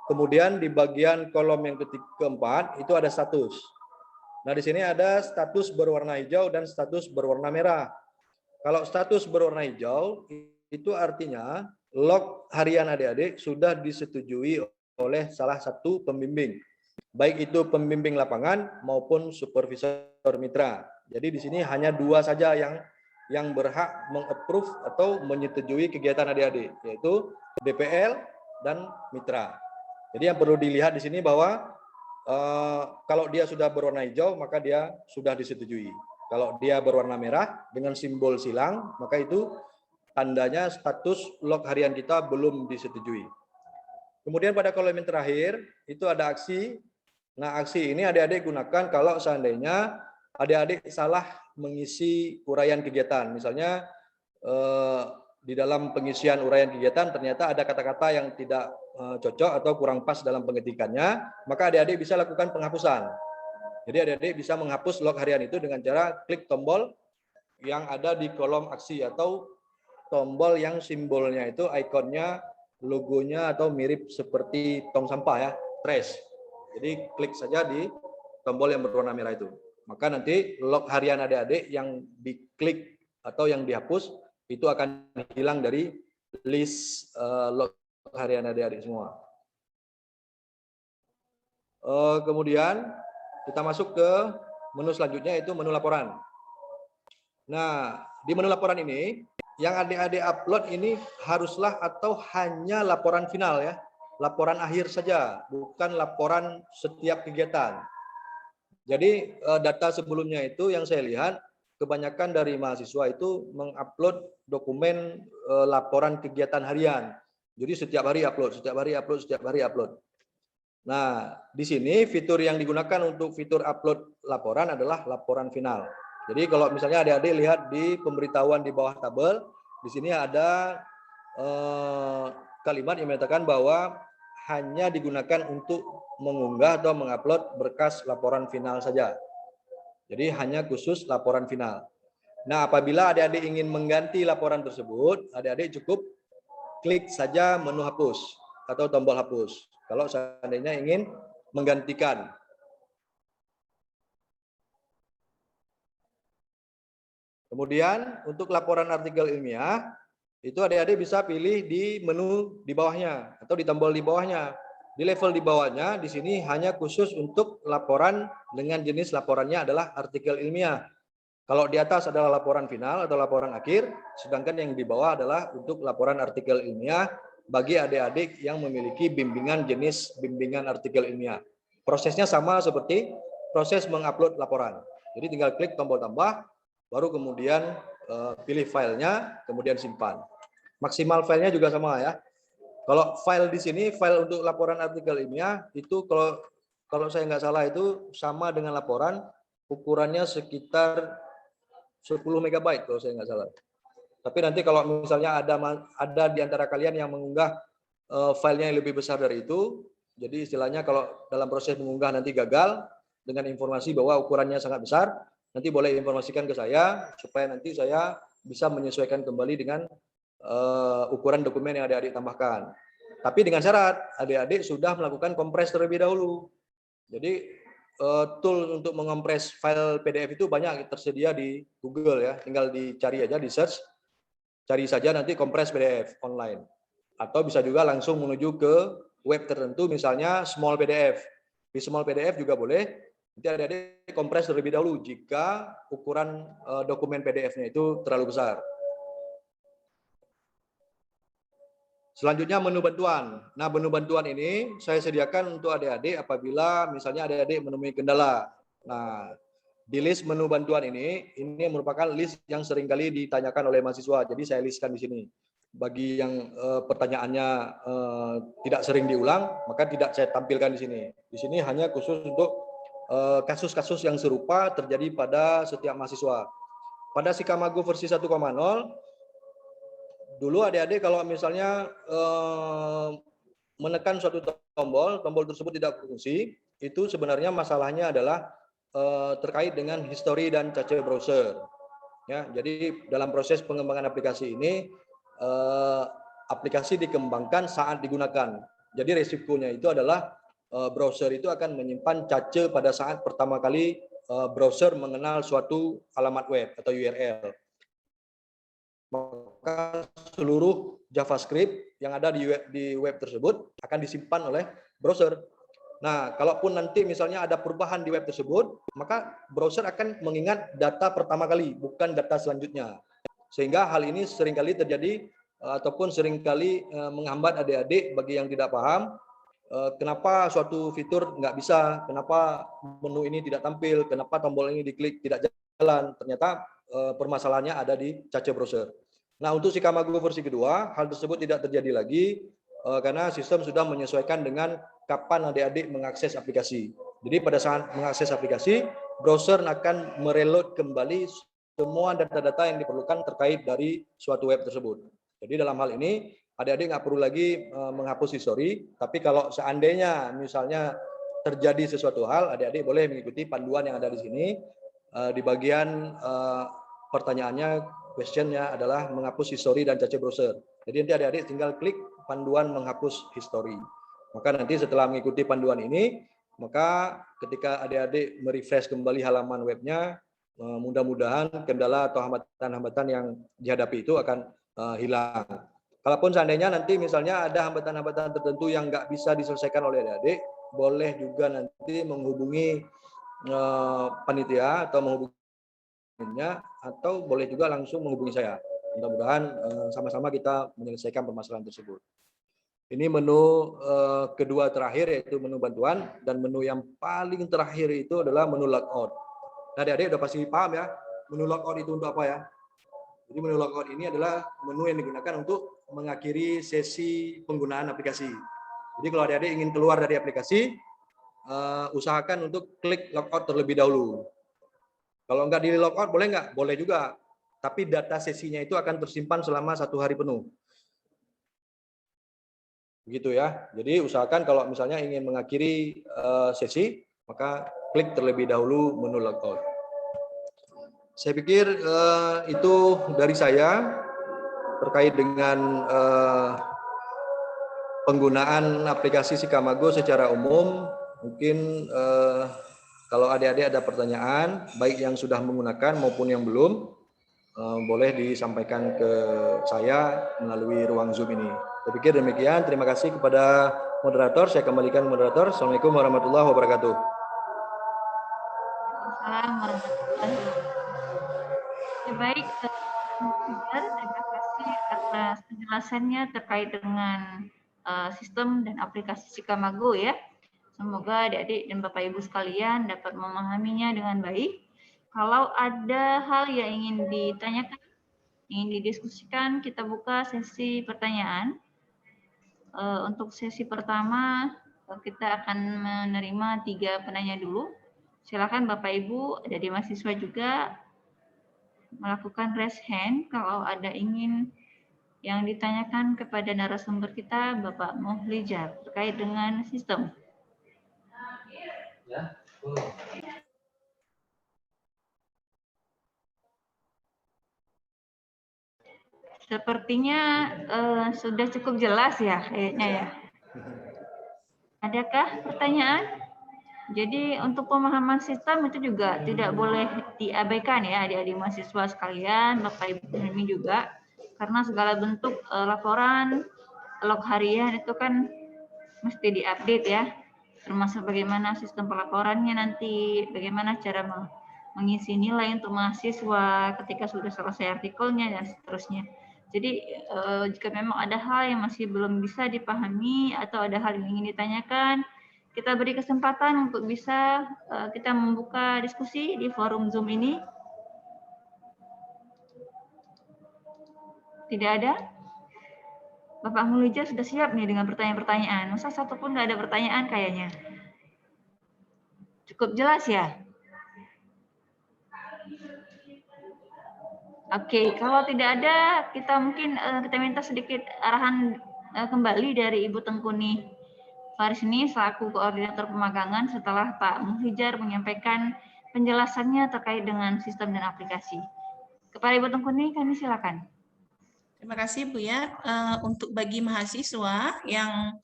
kemudian di bagian kolom yang keempat itu ada status. Nah, di sini ada status berwarna hijau dan status berwarna merah. Kalau status berwarna hijau, itu artinya log harian adik-adik sudah disetujui oleh salah satu pembimbing. Baik itu pembimbing lapangan maupun supervisor mitra. Jadi di sini hanya 2 saja yang berhak meng-approve atau menyetujui kegiatan adik-adik, yaitu DPL dan mitra. Jadi yang perlu dilihat di sini bahwa kalau dia sudah berwarna hijau, maka dia sudah disetujui. Kalau dia berwarna merah dengan simbol silang, maka itu tandanya status log harian kita belum disetujui. Kemudian pada kolom yang terakhir, itu ada aksi. Nah, aksi ini adik-adik gunakan kalau seandainya adik-adik salah mengisi uraian kegiatan. Misalnya di dalam pengisian uraian kegiatan ternyata ada kata-kata yang tidak cocok atau kurang pas dalam pengetikannya, maka adik-adik bisa lakukan penghapusan. Jadi adik-adik bisa menghapus log harian itu dengan cara klik tombol yang ada di kolom aksi atau tombol yang simbolnya itu ikonnya, logonya atau mirip seperti tong sampah ya, trash. Jadi klik saja di tombol yang berwarna merah itu. Maka nanti log harian adik-adik yang diklik atau yang dihapus itu akan hilang dari list log harian adik-adik semua. Kemudian kita masuk ke menu selanjutnya, yaitu menu laporan. Nah, di menu laporan ini yang adik-adik upload ini haruslah atau hanya laporan final ya, laporan akhir saja, bukan laporan setiap kegiatan. Jadi data sebelumnya itu yang saya lihat kebanyakan dari mahasiswa itu mengupload dokumen laporan kegiatan harian. Jadi setiap hari upload, setiap hari upload, setiap hari upload. Nah, di sini fitur yang digunakan untuk fitur upload laporan adalah laporan final. Jadi kalau misalnya adik-adik lihat di pemberitahuan di bawah tabel, di sini ada kalimat yang menyatakan bahwa hanya digunakan untuk mengunggah atau mengupload berkas laporan final saja. Jadi hanya khusus laporan final. Nah, apabila adik-adik ingin mengganti laporan tersebut, adik-adik cukup klik saja menu hapus atau tombol hapus. Kalau seandainya ingin menggantikan. Kemudian untuk laporan artikel ilmiah, itu adik-adik bisa pilih di menu di bawahnya atau di tombol di bawahnya. Di level di bawahnya, di sini hanya khusus untuk laporan dengan jenis laporannya adalah artikel ilmiah. Kalau di atas adalah laporan final atau laporan akhir, sedangkan yang di bawah adalah untuk laporan artikel ilmiah bagi adik-adik yang memiliki bimbingan jenis bimbingan artikel ilmiah. Prosesnya sama seperti proses mengupload laporan. Jadi tinggal klik tombol tambah, baru kemudian pilih filenya, kemudian simpan. Maksimal filenya juga sama ya. Kalau file di sini, file untuk laporan artikel ilmiah, itu kalau saya nggak salah itu sama dengan laporan, ukurannya sekitar 10 MB kalau saya nggak salah. Tapi nanti kalau misalnya ada di antara kalian yang mengunggah filenya yang lebih besar dari itu, jadi istilahnya kalau dalam proses mengunggah nanti gagal dengan informasi bahwa ukurannya sangat besar, nanti boleh informasikan ke saya supaya nanti saya bisa menyesuaikan kembali dengan ukuran dokumen yang adik-adik tambahkan. Tapi dengan syarat adik-adik sudah melakukan kompres terlebih dahulu. Jadi tool untuk mengompres file PDF itu banyak tersedia di Google ya, tinggal dicari aja, di search. Cari saja nanti kompres PDF online. Atau bisa juga langsung menuju ke web tertentu, misalnya Small PDF. Di Small PDF juga boleh. Nanti adik-adik kompres terlebih dahulu jika ukuran dokumen PDF-nya itu terlalu besar. Selanjutnya menu bantuan. Nah, menu bantuan ini saya sediakan untuk adik-adik apabila misalnya adik-adik menemui kendala. Nah, di list menu bantuan ini merupakan list yang seringkali ditanyakan oleh mahasiswa. Jadi saya listkan di sini. Bagi yang pertanyaannya tidak sering diulang, maka tidak saya tampilkan di sini. Di sini hanya khusus untuk kasus-kasus yang serupa terjadi pada setiap mahasiswa. Pada Sikamago versi 1.0, dulu adik-adik kalau misalnya menekan suatu tombol tersebut tidak berfungsi, itu sebenarnya masalahnya adalah terkait dengan history dan cache browser. Ya, jadi dalam proses pengembangan aplikasi ini, aplikasi dikembangkan saat digunakan. Jadi resikonya itu adalah browser itu akan menyimpan cache pada saat pertama kali browser mengenal suatu alamat web atau URL. Maka seluruh JavaScript yang ada di web tersebut akan disimpan oleh browser. Nah, kalaupun nanti misalnya ada perubahan di web tersebut, maka browser akan mengingat data pertama kali, bukan data selanjutnya. Sehingga hal ini seringkali terjadi ataupun seringkali menghambat adik-adik bagi yang tidak paham, kenapa suatu fitur nggak bisa, kenapa menu ini tidak tampil, kenapa tombol ini diklik tidak jalan. Ternyata permasalahannya ada di cache browser. Nah, untuk Sikamago versi kedua, hal tersebut tidak terjadi lagi karena sistem sudah menyesuaikan dengan kapan adik-adik mengakses aplikasi. Jadi pada saat mengakses aplikasi, browser akan mereload kembali semua data-data yang diperlukan terkait dari suatu web tersebut. Jadi dalam hal ini, adik-adik nggak perlu lagi menghapus history, tapi kalau seandainya misalnya terjadi sesuatu hal, adik-adik boleh mengikuti panduan yang ada di sini. Di bagian pertanyaannya, questionnya adalah menghapus history dan cache browser. Jadi nanti adik-adik tinggal klik panduan menghapus history. Maka nanti setelah mengikuti panduan ini, maka ketika adik-adik merefresh kembali halaman webnya, mudah-mudahan kendala atau hambatan-hambatan yang dihadapi itu akan hilang. Kalaupun seandainya nanti misalnya ada hambatan-hambatan tertentu yang nggak bisa diselesaikan oleh adik-adik, boleh juga nanti menghubungi panitia atau menghubunginya, atau boleh juga langsung menghubungi saya. Mudah-mudahan sama-sama kita menyelesaikan permasalahan tersebut. Ini menu kedua terakhir, yaitu menu bantuan, dan menu yang paling terakhir itu adalah menu logout. Nah, adik-adik udah pasti paham ya, menu logout itu untuk apa ya? Jadi menu logout ini adalah menu yang digunakan untuk mengakhiri sesi penggunaan aplikasi. Jadi kalau adik-adik ingin keluar dari aplikasi, usahakan untuk klik logout terlebih dahulu. Kalau nggak di logout boleh nggak? Boleh juga. Tapi data sesinya itu akan tersimpan selama 1 hari penuh. Begitu ya. Jadi usahakan kalau misalnya ingin mengakhiri sesi, maka klik terlebih dahulu menu logout. Saya pikir itu dari saya terkait dengan penggunaan aplikasi Sikamago secara umum. Mungkin kalau adik-adik ada pertanyaan, baik yang sudah menggunakan maupun yang belum, boleh disampaikan ke saya melalui ruang Zoom ini. Saya pikir demikian. Terima kasih kepada moderator. Saya kembalikan moderator. Assalamualaikum warahmatullahi wabarakatuh. Assalamualaikum warahmatullahi wabarakatuh. Baik, terima kasih atas penjelasannya terkait dengan sistem dan aplikasi Sikamago ya. Semoga adik-adik dan Bapak Ibu sekalian dapat memahaminya dengan baik. Kalau ada hal yang ingin ditanyakan, ingin didiskusikan, kita buka sesi pertanyaan. Untuk sesi pertama, kita akan menerima 3 penanya dulu. Silakan Bapak Ibu dari mahasiswa juga melakukan raise hand kalau ada ingin yang ditanyakan kepada narasumber kita, Bapak Muhlijar, terkait dengan sistem. Ya. Sepertinya sudah cukup jelas ya kayaknya ya. Adakah pertanyaan? Jadi untuk pemahaman sistem itu juga tidak boleh diabaikan ya adik-adik mahasiswa sekalian, Bapak Ibu ini juga. Karena segala bentuk laporan, log harian itu kan mesti diupdate ya. Termasuk bagaimana sistem pelaporannya nanti, bagaimana cara mengisi nilai untuk mahasiswa ketika sudah selesai artikelnya dan seterusnya. Jadi jika memang ada hal yang masih belum bisa dipahami atau ada hal yang ingin ditanyakan, kita beri kesempatan untuk bisa kita membuka diskusi di forum Zoom ini. Tidak ada? Bapak Mulija sudah siap nih dengan pertanyaan-pertanyaan. Masa satu pun nggak ada pertanyaan kayaknya. Cukup jelas ya? Oke, kalau tidak ada, kita mungkin kita minta sedikit arahan kembali dari Ibu Tengkuni Farisni selaku koordinator pemagangan setelah Pak Muhrijar menyampaikan penjelasannya terkait dengan sistem dan aplikasi. Kepada Ibu Tengkuni, kami silakan. Terima kasih Bu ya. Untuk bagi mahasiswa yang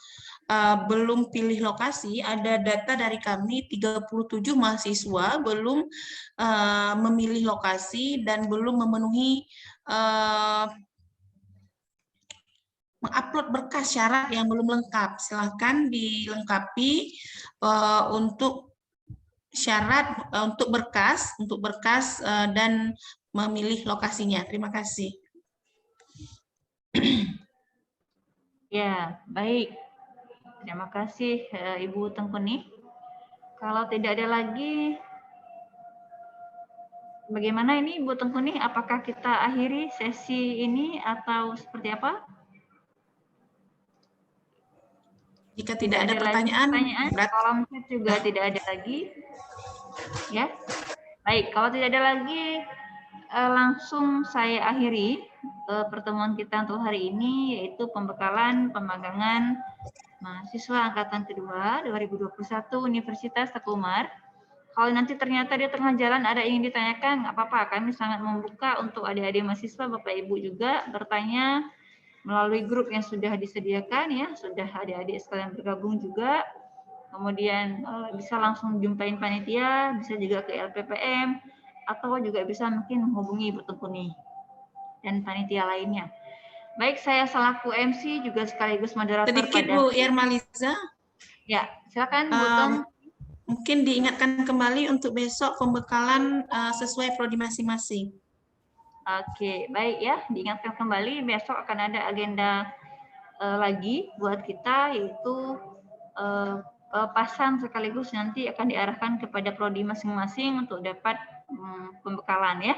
belum pilih lokasi, ada data dari kami 37 mahasiswa belum memilih lokasi dan belum memenuhi mengupload berkas syarat yang belum lengkap. Silahkan dilengkapi untuk syarat untuk berkas dan memilih lokasinya. Terima kasih. Ya, baik. Terima kasih Ibu Tengkuni. Kalau tidak ada lagi, bagaimana ini Ibu Tengkuni? Apakah kita akhiri sesi ini atau seperti apa? Jika tidak ada pertanyaan, kolom chat juga tidak ada lagi. Ya, baik. Kalau tidak ada lagi, langsung saya akhiri pertemuan kita untuk hari ini, yaitu pembekalan pemagangan mahasiswa angkatan kedua 2021 Universitas Teguh Umar. Kalau nanti ternyata di tengah jalan ada yang ingin ditanyakan, nggak apa-apa. Kami sangat membuka untuk adik-adik mahasiswa, Bapak Ibu juga bertanya melalui grup yang sudah disediakan ya, sudah adik-adik sekalian bergabung juga. Kemudian bisa langsung jumpain panitia, bisa juga ke LPPM, atau juga bisa mungkin menghubungi Ibu Tengkuni dan panitia lainnya. Baik, saya selaku MC juga sekaligus moderator sedikit Bu Yermaliza. Ya, silakan Bu Teng. Mungkin diingatkan kembali untuk besok pembekalan sesuai prodi masing-masing. Oke, baik ya, diingatkan kembali besok akan ada agenda lagi buat kita, yaitu pasan sekaligus nanti akan diarahkan kepada prodi masing-masing untuk dapat pembekalan ya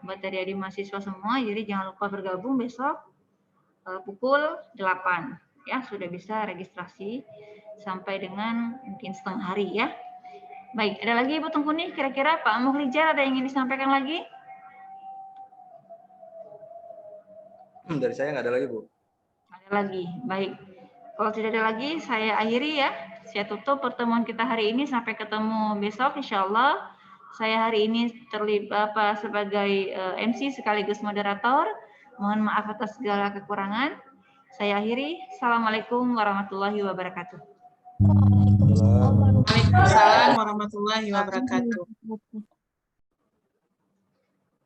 buat adik-adik mahasiswa semua. Jadi jangan lupa bergabung besok pukul 8 ya, sudah bisa registrasi sampai dengan mungkin setengah hari ya. Baik, ada lagi Ibu Tengkuni, kira-kira Pak Muhrijar ada yang ingin disampaikan lagi? Dari saya nggak ada lagi, Bu. Ada lagi, baik. Kalau tidak ada lagi, saya akhiri ya. Saya tutup pertemuan kita hari ini, sampai ketemu besok insya Allah. Saya hari ini terlibat sebagai MC sekaligus moderator. Mohon maaf atas segala kekurangan. Saya akhiri. Assalamualaikum warahmatullahi wabarakatuh. Waalaikumsalam warahmatullahi wabarakatuh.